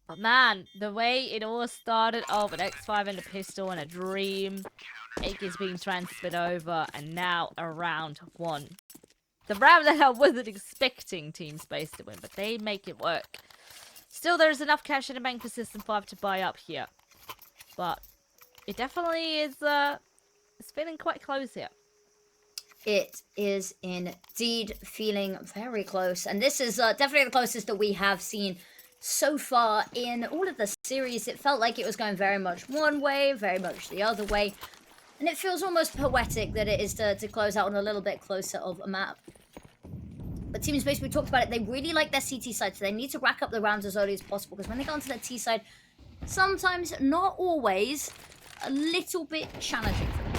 But man, the way it all started off with X5 and a pistol and a dream, AK is being transferred over, and now a round one. The round that I wasn't expecting Team Space to win, but they make it work. Still, there's enough cash in the bank for System 5 to buy up here. But it definitely is, it's feeling quite close here. It is indeed feeling very close. And this is definitely the closest that we have seen so far in all of the series. It felt like it was going very much one way, very much the other way. And it feels almost poetic that it is to close out on a little bit closer of a map. But Team Space, we talked about it, they really like their CT side, so they need to rack up the rounds as early as possible. Because when they go onto their T side, sometimes, not always, a little bit challenging for them.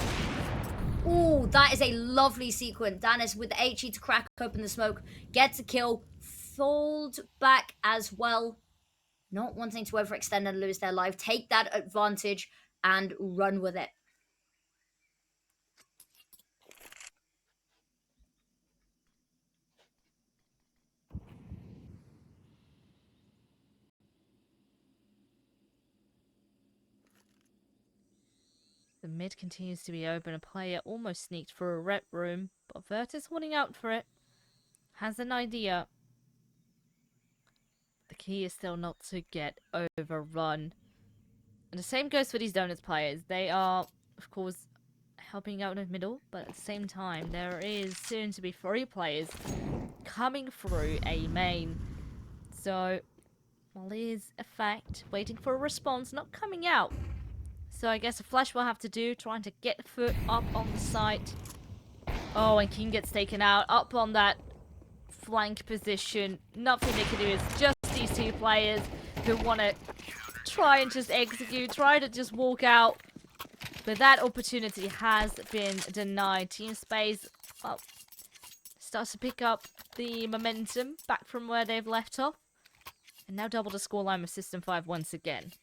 Oh, that is a lovely sequence. Dennis with the HE to crack open the smoke, gets a kill, fold back as well. Not wanting to overextend and lose their life. Take that advantage and run with it. The mid continues to be open. A player almost sneaked through a rep room, but Vert is holding out for it. Has an idea. The key is still not to get overrun. And the same goes for these Donuts players. They are, of course, helping out in the middle, but at the same time, there is soon to be 3 players coming through A main. So, well, it is a fact. Waiting for a response, not coming out. So I guess a flash will have to do, trying to get foot up on the site. Oh, and King gets taken out, up on that flank position. Nothing they can do. It's just these 2 players who want to try and just execute, try to just walk out. But that opportunity has been denied. Team Space, well, starts to pick up the momentum back from where they've left off. And now double the scoreline with System 5 once again.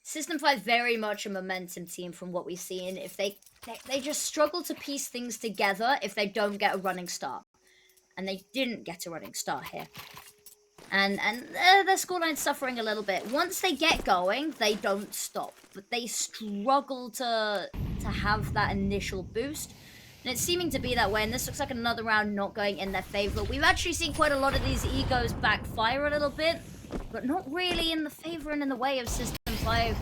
System 5 very much a momentum team from what we've seen. If they just struggle to piece things together if they don't get a running start. And they didn't get a running start here. And their scoreline's suffering a little bit. Once they get going, they don't stop. But they struggle to have that initial boost. And it's seeming to be that way. And this looks like another round not going in their favor. We've actually seen quite a lot of these egos backfire a little bit. But not really in the favor and in the way of System 5.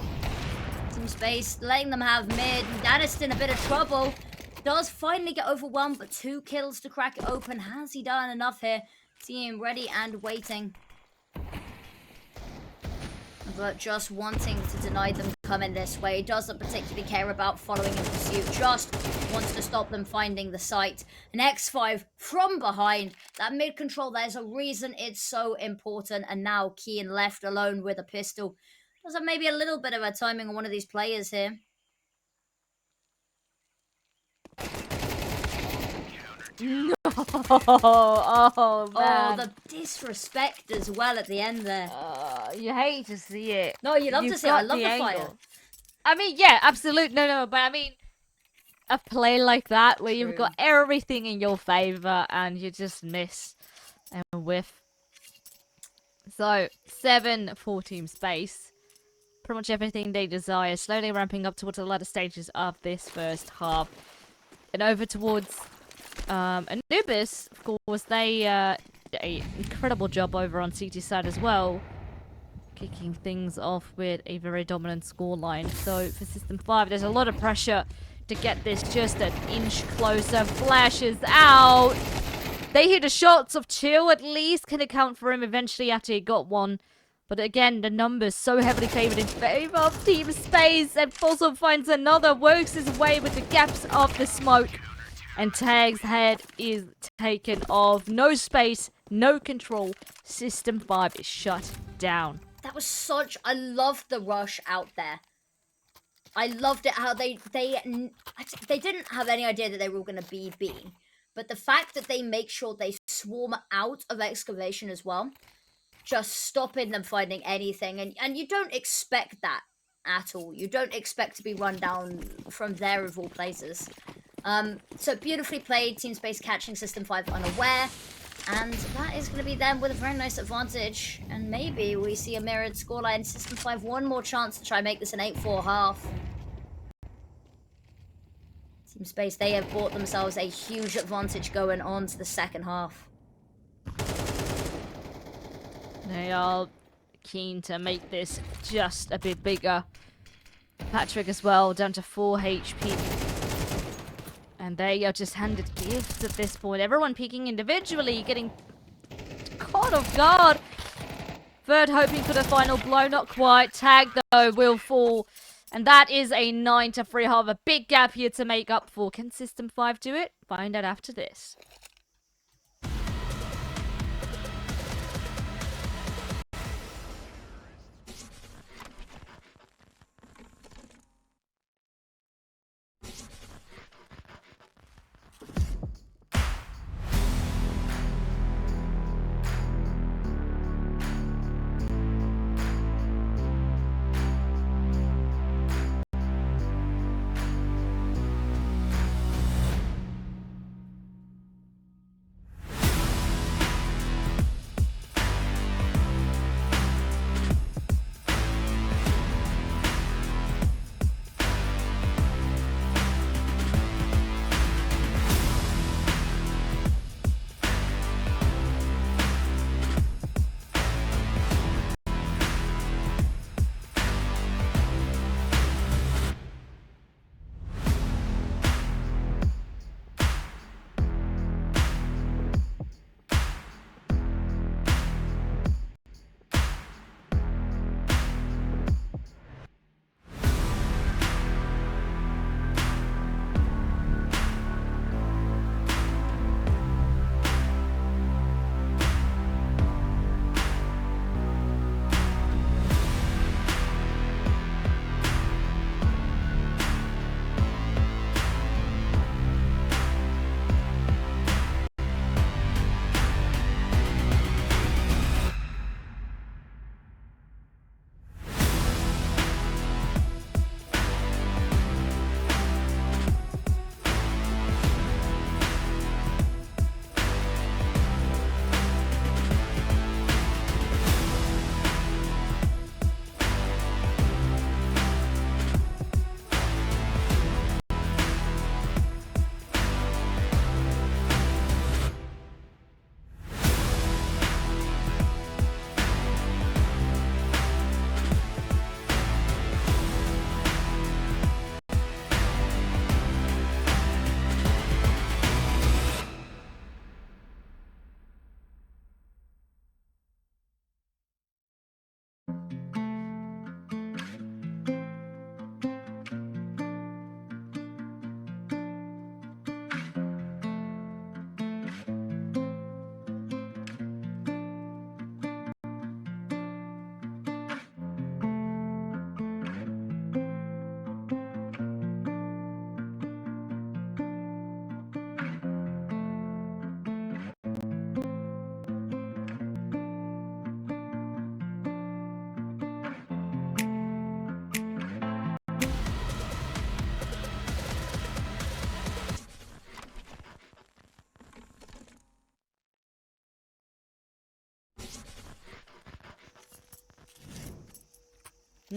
Team Space, letting them have mid. Dennis in a bit of trouble. Does finally get overwhelmed, but 2 kills to crack it open. Has he done enough here? Team ready and waiting. But just wanting to deny them coming this way. Doesn't particularly care about following in pursuit. Just wants to stop them finding the site. An X5 from behind. That mid control, there's a reason it's so important. And now Keen left alone with a pistol. Does have maybe a little bit of a timing on one of these players here. No. Oh, man. Oh, the disrespect as well at the end there. You hate to see it. No, you love You've to see it. I got love the fire. angle. I mean, yeah, absolute. No, but I mean, a play like that where you've got everything in your favor and you just miss and whiff. So, 7 for Team Space. Pretty much everything they desire. Slowly ramping up towards the latter stages of this first half. And over towards Anubis, of course, they did an incredible job over on CT side as well. Kicking things off with a very dominant scoreline. So for System 5, there's a lot of pressure to get this just an inch closer. Flashes out. They hit the shots of 2 at least. Can account for him eventually after he got one. But again, the numbers so heavily favored in favor of Team Space. And Fossil finds another. Works his way with the gaps of the smoke. And Tag's head is taken off. No space, no control. System 5 is shut down. That was such... I loved the rush out there. I loved it how they didn't have any idea that they were going to be B. But the fact that they make sure they swarm out of excavation as well, just stopping them finding anything. And you don't expect that at all. You don't expect to be run down from there of all places. So beautifully played. Team Space catching System 5 unaware. And that is going to be them with a very nice advantage. And maybe we see a mirrored scoreline. System 5, one more chance to try and make this an 8-4 half. Team Space, they have bought themselves a huge advantage going on to the second half. They are keen to make this just a bit bigger. Patrick as well, down to 4 HP. And they are just handed gifts at this point. Everyone peeking individually, getting caught off guard. Vert hoping for the final blow, not quite. Tag, though, will fall. And that is a 9-3 half. A big gap here to make up for. Can System 5 do it? Find out after this.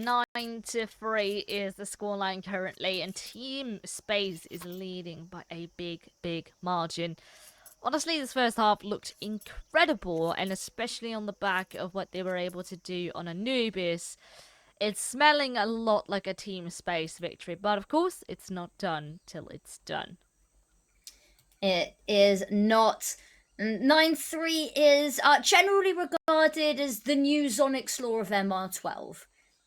9-3 is the scoreline currently, and Team Space is leading by a big margin. Honestly, this first half looked incredible, and especially on the back of what they were able to do on Anubis, it's smelling a lot like a Team Space victory. But of course, it's not done till it's done. It is not. 9-3 is generally regarded as the new Zonics law of MR12.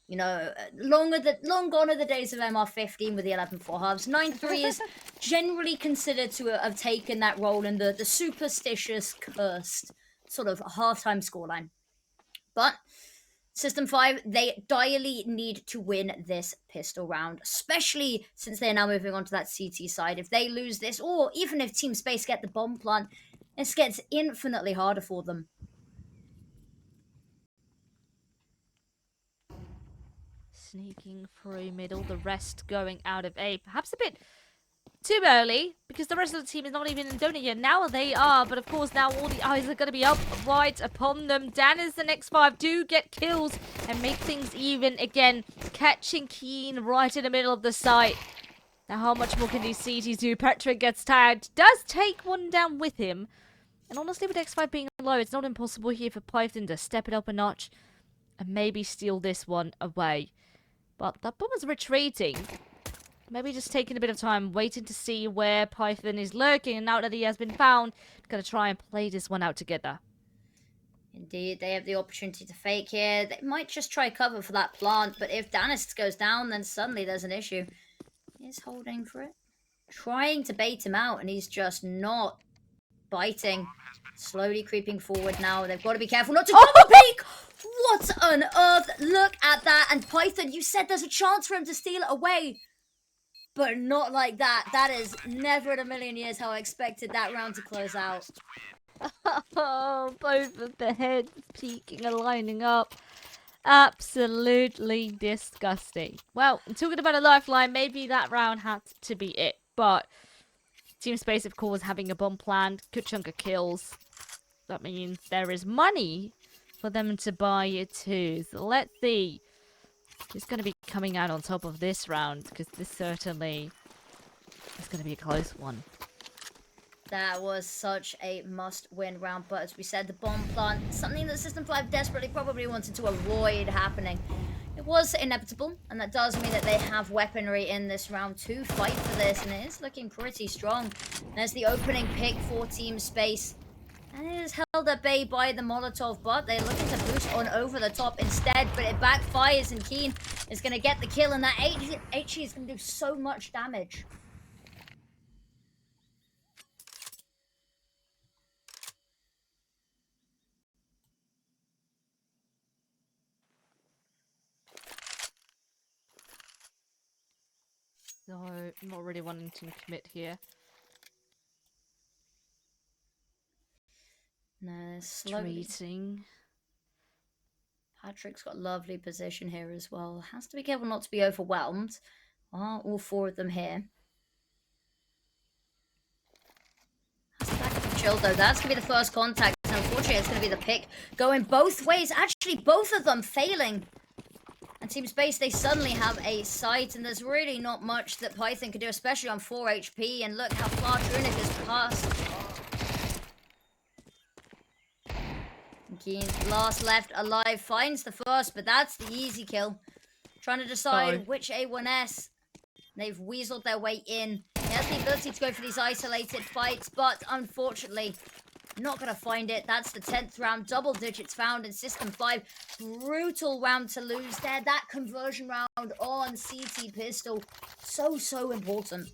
You know, long gone are the days of MR15 with the 11-4 halves. 9-3 is generally considered to have taken that role in the superstitious, cursed sort of halftime scoreline. But System5, they direly need to win this pistol round, especially since they're now moving on to that CT side. If they lose this, or even if Team Space get the bomb plant, this gets infinitely harder for them. Sneaking through middle, the rest going out of A. Perhaps a bit too early, because the rest of the team is not even in donut yet. Now they are, but of course now all the eyes are going to be up right upon them. Daniz and X5 do get kills and make things even again, catching Keen right in the middle of the site. Now how much more can these CTs do? Patrick gets tagged, does take one down with him. And honestly, with X5 being low, it's not impossible here for Python to step it up a notch and maybe steal this one away. But that bomb is retreating. Maybe just taking a bit of time, waiting to see where Python is lurking. And now that he has been found, going to try and play this one out together. Indeed, they have the opportunity to fake here. They might just try cover for that plant, but if Danis goes down, then suddenly there's an issue. He's holding for it. Trying to bait him out, and he's just not biting. Slowly creeping forward now. They've got to be careful not to double peek! What on earth? Look at that. And Python, you said there's a chance for him to steal it away. But not like that. That is never in a million years how I expected that round to close out. Oh, both of the heads peeking and lining up. Absolutely disgusting. Well, talking about a lifeline, maybe that round had to be it. But Team Space, of course, having a bomb planned. Good chunk of kills. That means there is money for them to buy it too. So let's see who's going to be coming out on top of this round, because this certainly is going to be a close one. That was such a must-win round, but as we said, the bomb plant, something that System5 desperately probably wanted to avoid happening. It was inevitable, and that does mean that they have weaponry in this round to fight for this, and it is looking pretty strong. There's the opening pick for Team Space, and it is held at bay by the Molotov, but they're looking to boost on over the top instead, but it backfires, and Keen is going to get the kill, and that HE is going to do so much damage. So, not really wanting to commit here. No, slowly. Retreating. Patrick's got lovely position here as well. Has to be careful not to be overwhelmed. All four of them here. Has to back up chill though. That's going to be the first contact. And unfortunately, it's going to be the pick going both ways. Actually, both of them failing. And Team Space, they suddenly have a sight, and there's really not much that Python can do, especially on 4 HP. And look how far Trunic has passed. Keen's last left alive finds the first, but that's the easy kill. Trying to decide which A1S. They've weaseled their way in. He has the ability to go for these isolated fights, but unfortunately, not going to find it. That's the 10th round. Double digits found in System5. Brutal round to lose there. That conversion round on CT pistol. So important.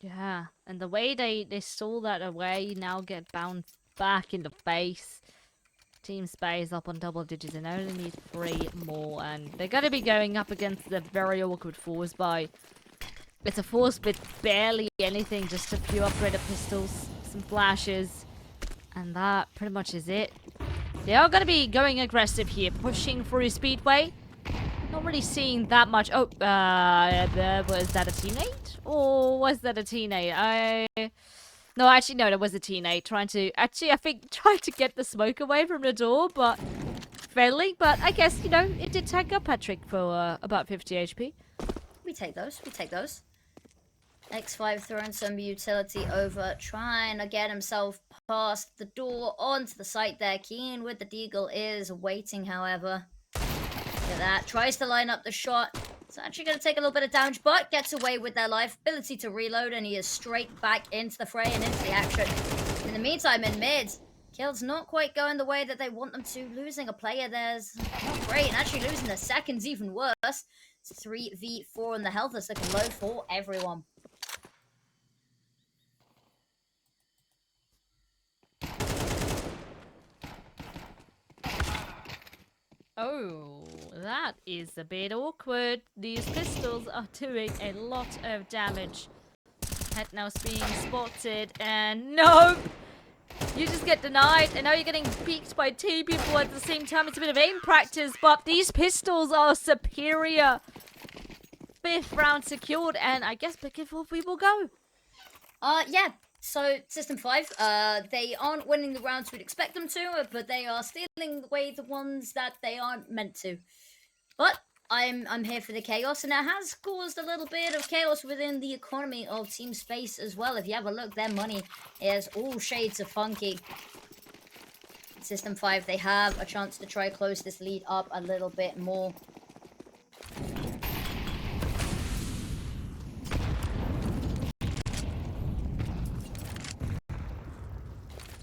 Yeah, and the way they stole that away, now get bounced back in the face. Team Space up on double digits and only need 3 more, and they're going to be going up against the very awkward force by... It's a force with barely anything, just a few upgraded pistols, some flashes, and that pretty much is it. They are going to be going aggressive here, pushing through Speedway. Not really seeing that much. Oh, was that a teammate? Or was that a teammate? No, actually, no, that was a teammate trying to... Actually, I think trying to get the smoke away from the door, but... failing. But I guess, you know, it did tag up Patrick for about 50 HP. We take those. We take those. X5 throwing some utility over, trying to get himself past the door onto the site there. Keen with the deagle is waiting, however. Look at that. Tries to line up the shot. It's actually going to take a little bit of damage, but gets away with their life. Ability to reload, and he is straight back into the fray and into the action. In the meantime, in mid, kills not quite going the way that they want them to. Losing a player there's not great, and actually losing the second's even worse. It's 3v4, and the health is looking low for everyone. Oh, that is a bit awkward. These pistols are doing a lot of damage. Head now's being spotted, and no! You just get denied, and now you're getting peeked by two people at the same time. It's a bit of aim practice, but these pistols are superior. 5th round secured, and I guess pick it off we will go. Yeah. So, System5, they aren't winning the rounds we'd expect them to, but they are stealing away the ones that they aren't meant to. But I'm here for the chaos, and it has caused a little bit of chaos within the economy of Team Space as well. If you have a look, their money is all shades of funky. System5, they have a chance to try close this lead up a little bit more.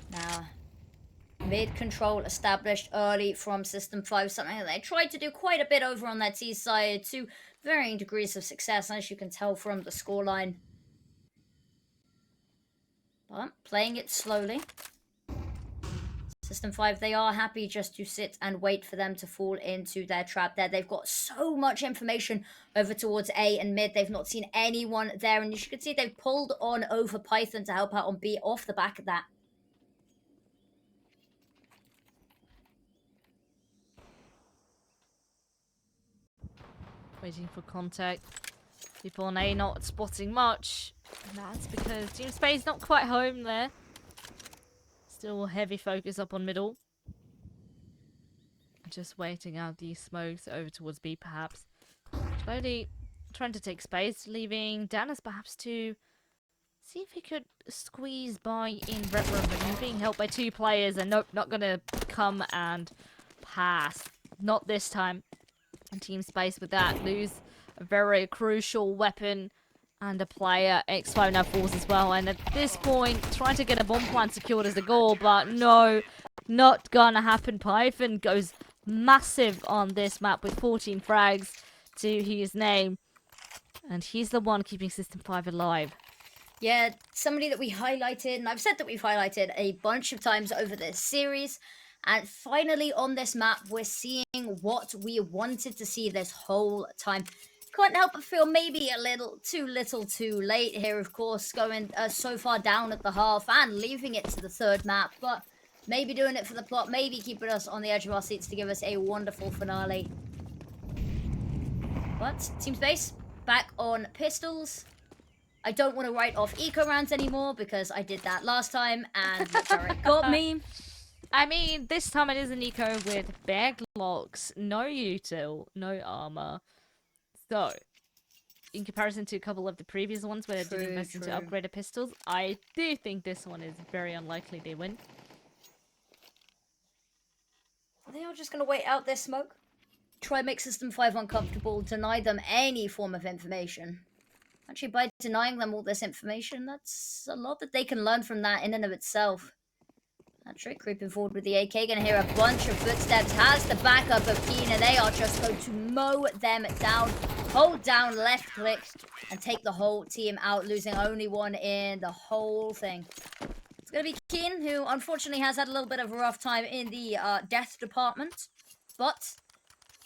Now, mid control established early from System5, something that they tried to do quite a bit over on their T side to varying degrees of success, as you can tell from the scoreline. But playing it slowly. System5, they are happy just to sit and wait for them to fall into their trap there. They've got so much information over towards A and mid. They've not seen anyone there, and you can see they've pulled on over Python to help out on B off the back of that. Waiting for contact. People on A not spotting much. And that's because Team Space not quite home there. Still heavy focus up on middle. Just waiting out these smokes over towards B perhaps. Slowly trying to take space, leaving Dennis perhaps to see if he could squeeze by in red room, but he's being helped by 2 players, and nope, not gonna come and pass. Not this time. And Team Space with that lose a very crucial weapon and a player. X5 now falls as well, and at this point trying to get a bomb plant secured as the goal, but no, not gonna happen. Python goes massive on this map with 14 frags to his name, and he's the one keeping System5 alive. Yeah, somebody that we highlighted, and I've said that we've highlighted a bunch of times over this series. And finally on this map, we're seeing what we wanted to see this whole time. Can't help but feel maybe a little too late here, of course, going so far down at the half and leaving it to the 3rd map. But maybe doing it for the plot, maybe keeping us on the edge of our seats to give us a wonderful finale. But Team Space, back on pistols. I don't want to write off eco rounds anymore because I did that last time and look where it got me. I mean, this time it is an eco with bag locks, no util, no armor. So, in comparison to a couple of the previous ones where they did invest into upgraded pistols, I do think this one is very unlikely they win. They are just going to wait out their smoke. Try and make System5 uncomfortable, deny them any form of information. Actually, by denying them all this information, that's a lot that they can learn from that in and of itself. Patrick creeping forward with the AK, gonna hear a bunch of footsteps, has the backup of Keen, and they are just going to mow them down. Hold down left click and take the whole team out, losing only one in the whole thing. It's gonna be Keen, who unfortunately has had a little bit of a rough time in the death department, but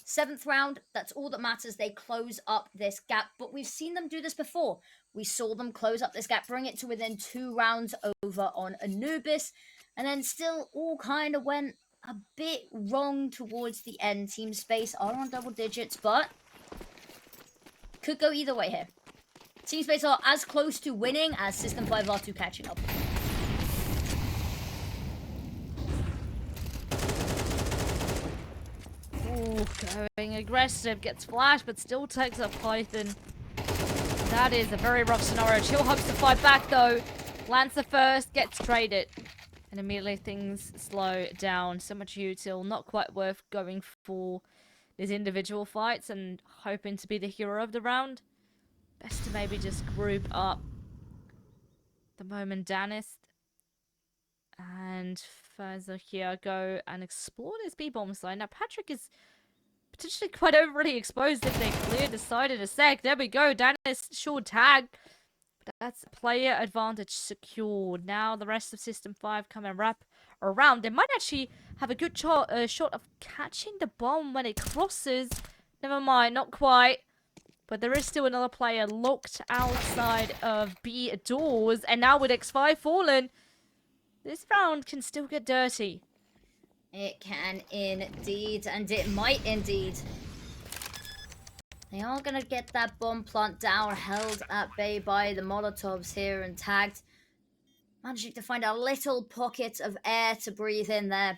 7th round, that's all that matters. They close up this gap, but we've seen them do this before. We saw them close up this gap, bring it to within 2 rounds over on Anubis, and then still all kind of went a bit wrong towards the end. Team Space are on double digits, but could go either way here. Team Space are as close to winning as System5 are to catching up. going aggressive. Gets flashed, but still takes up Python. That is a very rough scenario. Chill hopes to fight back, though. Lands the first, gets traded. And immediately things slow down. So much util. Not quite worth going for these individual fights and hoping to be the hero of the round. Best to maybe just group up the moment Danis and further here go and explore this B-bomb side. Now Patrick is potentially quite overly exposed if they clear the side in a sec. There we go. Danis short tag. But that's player advantage secured. Now the rest of System 5 come and wrap around. They might actually have a good shot of catching the bomb when it crosses. Never mind, not quite. But there is still another player locked outside of B doors. And now with X5 fallen, this round can still get dirty. It can indeed, and it might indeed. They are going to get that bomb plant down, held at bay by the Molotovs here and tagged. Managing to find a little pocket of air to breathe in there.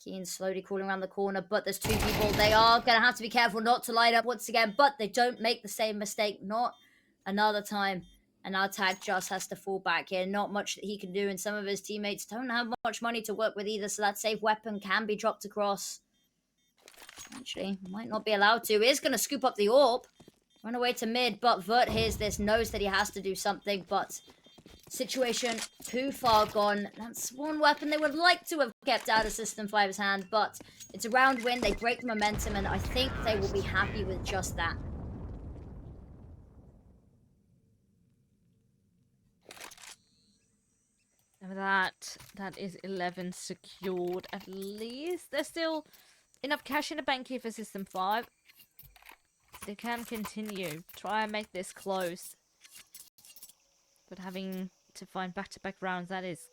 Keen slowly crawling around the corner, but there's two people. They are going to have to be careful not to light up once again, but they don't make the same mistake. Not another time. And now Tag just has to fall back here. Not much that he can do, and some of his teammates don't have much money to work with either, so that safe weapon can be dropped across. Actually, might not be allowed to. Is going to scoop up the AWP. Run away to mid, but Vert hears this, knows that he has to do something, but situation too far gone. That's one weapon they would like to have kept out of System 5's hand, but it's a round win. They break momentum, and I think they will be happy with just that. And that is 11 secured at least. There's still enough cash in the bank here for System 5. They can continue. Try and make this close. But having to find back-to-back rounds, that is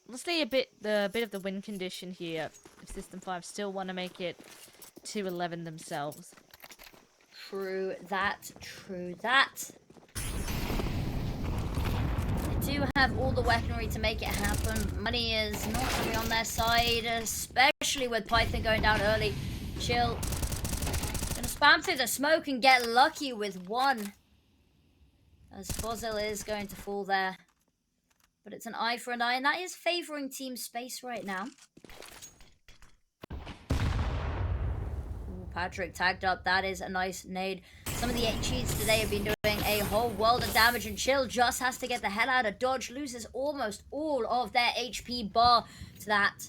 honestly a bit of the win condition here. If System 5 still want to make it to 11 themselves. True that, true that. They do have all the weaponry to make it happen. Money is not really on their side, especially with Python going down early. Chill. Gonna spam through the smoke and get lucky with one. As Fozil is going to fall there. But it's an eye for an eye, and that is favoring Team Space right now. Ooh, Patrick tagged up. That is a nice nade. Some of the cheats today have been doing a whole world of damage, and Chill just has to get the hell out of dodge. Loses almost all of their HP bar to that.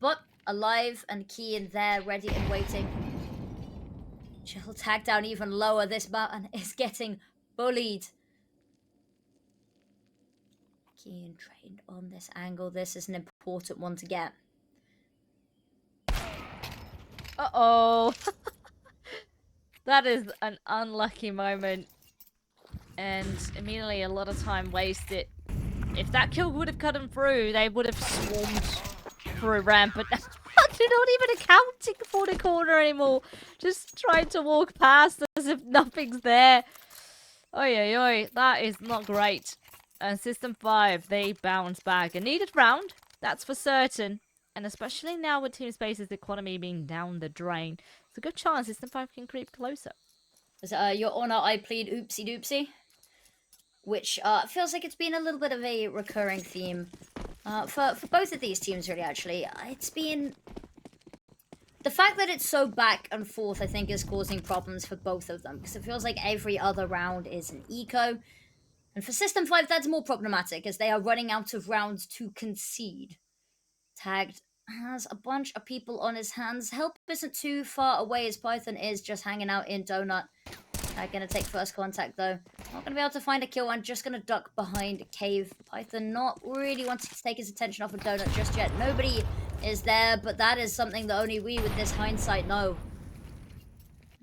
But alive and key in there, ready and waiting. Chill tagged down even lower. This mountain is getting bullied. Keen trained on this angle. This is an important one to get. Uh-oh. That is an unlucky moment. And immediately a lot of time wasted. If that kill would have cut him through, they would have swarmed through ramp. But they're not even accounting for the corner anymore. Just trying to walk past as if nothing's there. Oi, oi, oi. That is not great. And System 5, they bounce back. A needed round, that's for certain. And especially now with Team Space's economy being down the drain, it's a good chance System 5 can creep closer. Your Honor, I plead oopsie doopsie. Which feels like it's been a little bit of a recurring theme. For both of these teams, really, actually. It's been... The fact that it's so back and forth, I think, is causing problems for both of them. Because it feels like every other round is an eco. And for System 5, that's more problematic, as they are running out of rounds to concede. Tagged has a bunch of people on his hands. Help isn't too far away, as Python is just hanging out in Donut. Gonna take first contact, though. Not gonna be able to find a kill. I'm just gonna duck behind Cave. Python not really wanting to take his attention off of Donut just yet. Nobody is there, but that is something that only we, with this hindsight, know.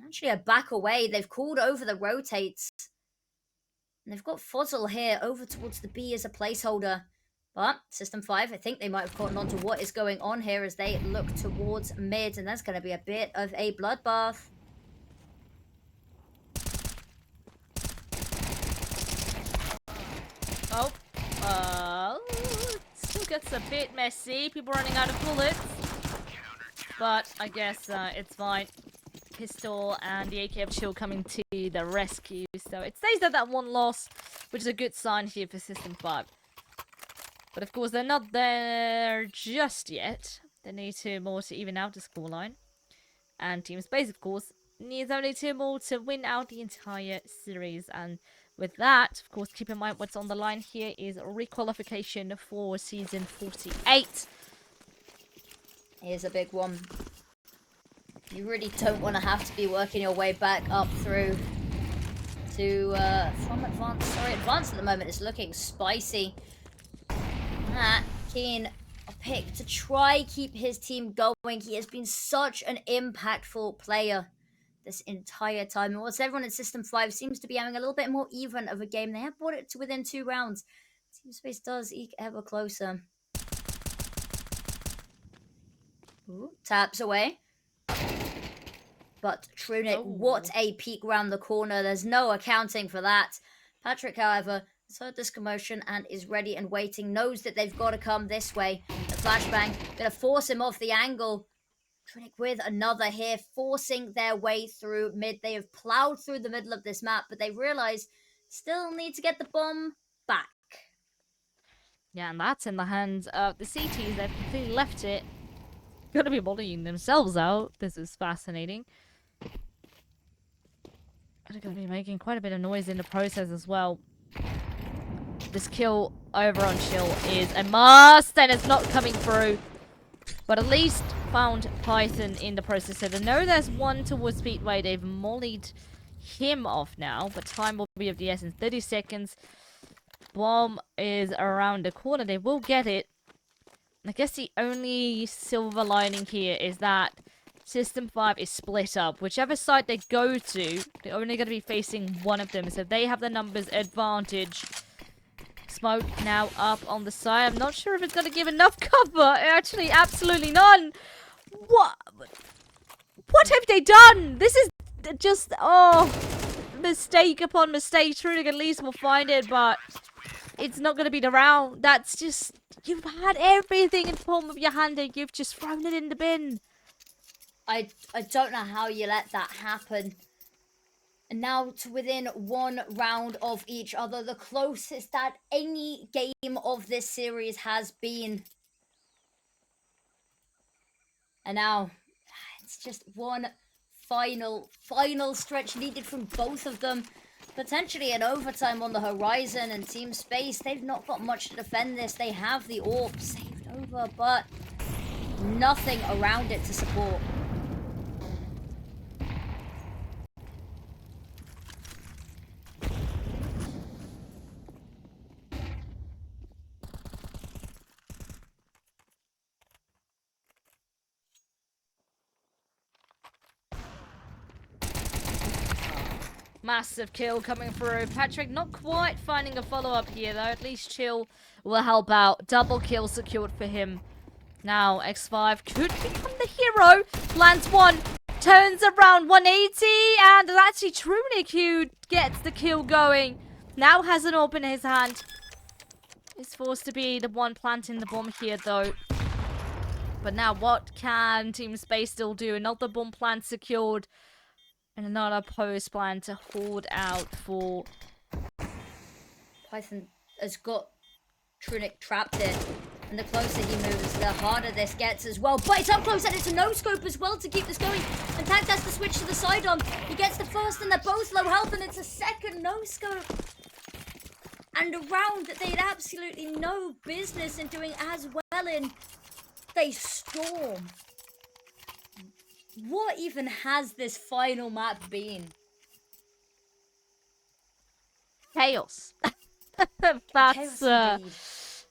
Actually, a back away. They've called over the rotates. And they've got Fozil here over towards the B as a placeholder. But System 5, I think they might have caught on to what is going on here as they look towards mid. And that's going to be a bit of a bloodbath. Oh, still gets a bit messy. People running out of bullets. but I guess it's fine. Pistol and the AKF Chill coming to the rescue, so it stays at that 1 loss, which is a good sign here for System 5. But of course, they're not there just yet. They need 2 more to even out the scoreline. And Team Space, of course, needs only 2 more to win out the entire series. And with that, of course, keep in mind what's on the line here is requalification for Season 48. Here's a big one. You really don't want to have to be working your way back up through to, from Advanced. Sorry, Advanced at the moment is looking spicy. Keen, a pick to try keep his team going. He has been such an impactful player this entire time. And whilst everyone in System 5 seems to be having a little bit more even of a game, they have brought it to within 2 rounds. Team Space does eke ever closer. Ooh, taps away. But Trunic, what a peek round the corner. There's no accounting for that. Patrick, however, has heard this commotion and is ready and waiting. Knows that they've got to come this way. The flashbang going to force him off the angle. Trunic with another here, forcing their way through mid. They have plowed through the middle of this map, but they realise still need to get the bomb back. Yeah, and that's in the hands of the CTs. They've completely left it. Gonna be bullying themselves out. This is fascinating. They're gonna be making quite a bit of noise in the process as well. This kill over on Chill is a must, and it's not coming through. But at least found Python in the process. So they know there's one towards Speedway. They've mollied him off now, but time will be of the essence. 30 seconds. Bomb is around the corner. They will get it. I guess the only silver lining here is that System 5 is split up. Whichever side they go to, they're only going to be facing one of them. So they have the numbers advantage. Smoke now up on the side. I'm not sure if it's going to give enough cover. Actually, absolutely none. What have they done? This is just, mistake upon mistake. Trunic at least will find it, but it's not going to be the round. That's just, you've had everything in the palm of your hand and you've just thrown it in the bin. I don't know how you let that happen. And now to within 1 round of each other, the closest that any game of this series has been. And now it's just one final stretch needed from both of them. Potentially an overtime on the horizon, and Team Space, they've not got much to defend this. They have the AWP saved over, but nothing around it to support. Massive kill coming through. Patrick not quite finding a follow-up here, though. At least Chill will help out. Double kill secured for him. Now, X5 could become the hero. Lands one. Turns around 180. And it's actually Trunic who gets the kill going. Now has an AWP in his hand. Is forced to be the one planting the bomb here, though. But now what can Team Space still do? Another bomb plant secured. And another post plan to hold out for... Python has got Trunic trapped in. And the closer he moves, the harder this gets as well. But it's up close and it's a no-scope as well to keep this going. And Tact has to switch to the sidearm. He gets the first and they're both low health and it's a second no-scope. And a round that they had absolutely no business in doing as well in. They storm. What even has this final map been? Chaos. That's Chaos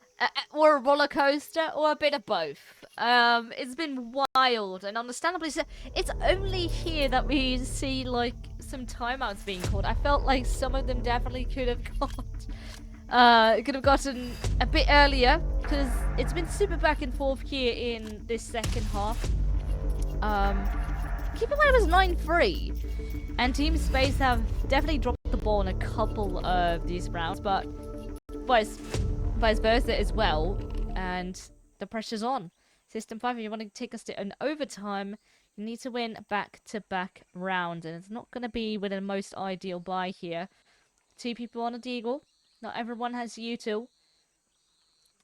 or a roller coaster or a bit of both. It's been wild and understandably so. It's only here that we see like some timeouts being called. I felt like some of them definitely could have gotten a bit earlier because it's been super back and forth here in this second half. Keep in mind it was 9-3, and Team Space have definitely dropped the ball in a couple of these rounds, but vice versa as well, and the pressure's on. System5, if you want to take us to an overtime, you need to win back-to-back rounds. And it's not going to be with the most ideal buy here. 2 people on a deagle. Not everyone has util.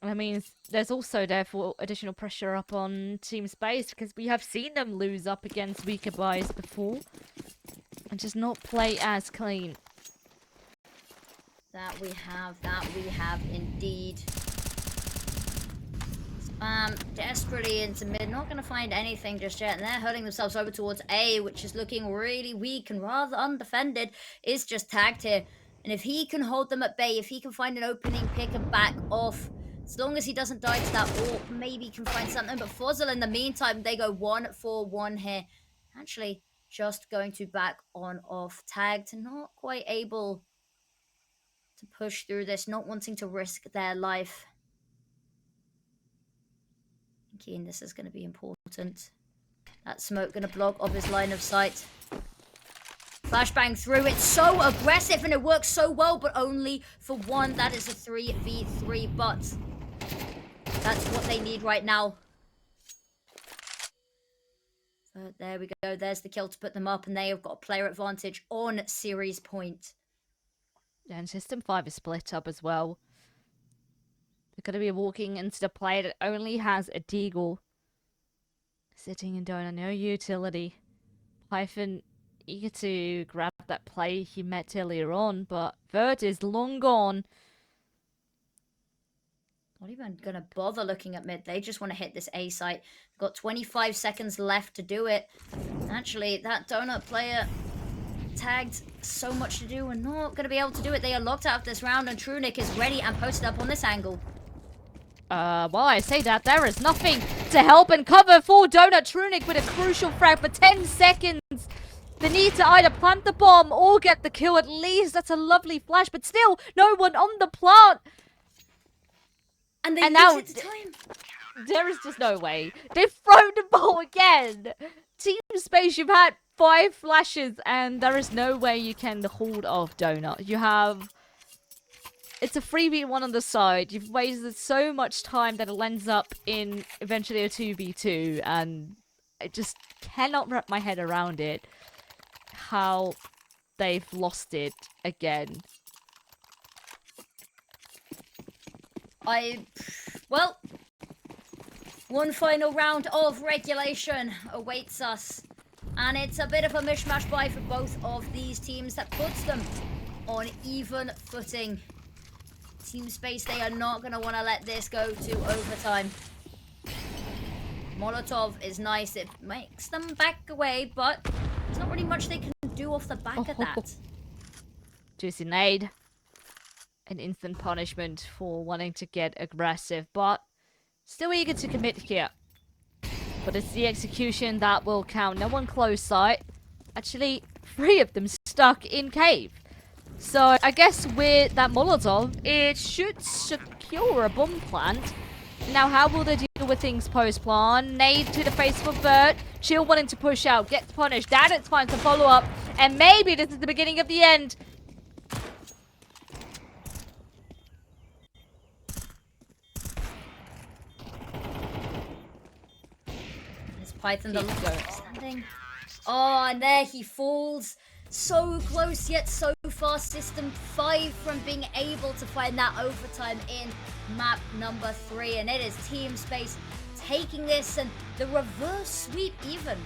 That means there's also therefore additional pressure up on Team Space because we have seen them lose up against weaker buys before and just not play as clean. That we have indeed. Spam desperately into mid, not going to find anything just yet, and they're hurling themselves over towards A, which is looking really weak and rather undefended. Is just tagged here, and if he can hold them at bay, if he can find an opening, pick and back off, as long as he doesn't die to that AWP, maybe he can find something. But Fuzzle, in the meantime, they go 1-for-1 here. Actually, just going to back on off. Tagged, not quite able to push through this, not wanting to risk their life. Keen, this is going to be important. That smoke going to block off his line of sight. Flashbang through. It's so aggressive and it works so well, but only for one. That is a 3v3, but that's what they need right now. So there we go. There's the kill to put them up, and they have got a player advantage on series point. And System5 is split up as well. They're going to be walking into the player that only has a deagle. Sitting in donut, no utility. Python eager to grab that play he met earlier on, but Vert is long gone. Not even going to bother looking at mid. They just want to hit this A site. Got 25 seconds left to do it. Actually, that donut player tagged, so much to do and not going to be able to do it. They are locked out of this round, and Trunic is ready and posted up on this angle. Well, I say that there is nothing to help and cover for Donut. Trunic with a crucial frag for 10 seconds. They need to either plant the bomb or get the kill at least. That's a lovely flash, but still, no one on the plant. And now it to time. There is just no way. They've thrown the ball again. Team Space, you've had 5 flashes, and there is no way you can hold off Donut. You have... It's a 3v1 on the side. You've wasted so much time that it ends up in eventually a 2v2, and I just cannot wrap my head around it. How they've lost it again. Well, one final round of regulation awaits us. And it's a bit of a mishmash buy for both of these teams that puts them on even footing. Team Space, they are not going to want to let this go to overtime. Molotov is nice. It makes them back away, but there's not really much they can do off the back of that. Juicy nade. An instant punishment for wanting to get aggressive, but still eager to commit here. But it's the execution that will count. No one close sight. Actually, 3 of them stuck in cave. So I guess with that Molotov, it should secure a bomb plant. Now, how will they deal with things post-plant? Nade to the face for Bert. Chill wanting to push out. Gets punished. Dadit finds a follow-up. And maybe this is the beginning of the end. There's Python the standing. Oh, and there he falls. So close yet so far. System5 from being able to find that overtime in map number 3, and it is Team Space taking this and the reverse sweep even.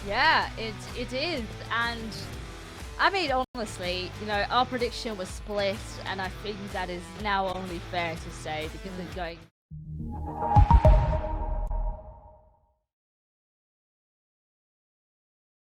Yeah, it is, and I mean honestly, you know, our prediction was split, and I think that is now only fair to say because they're going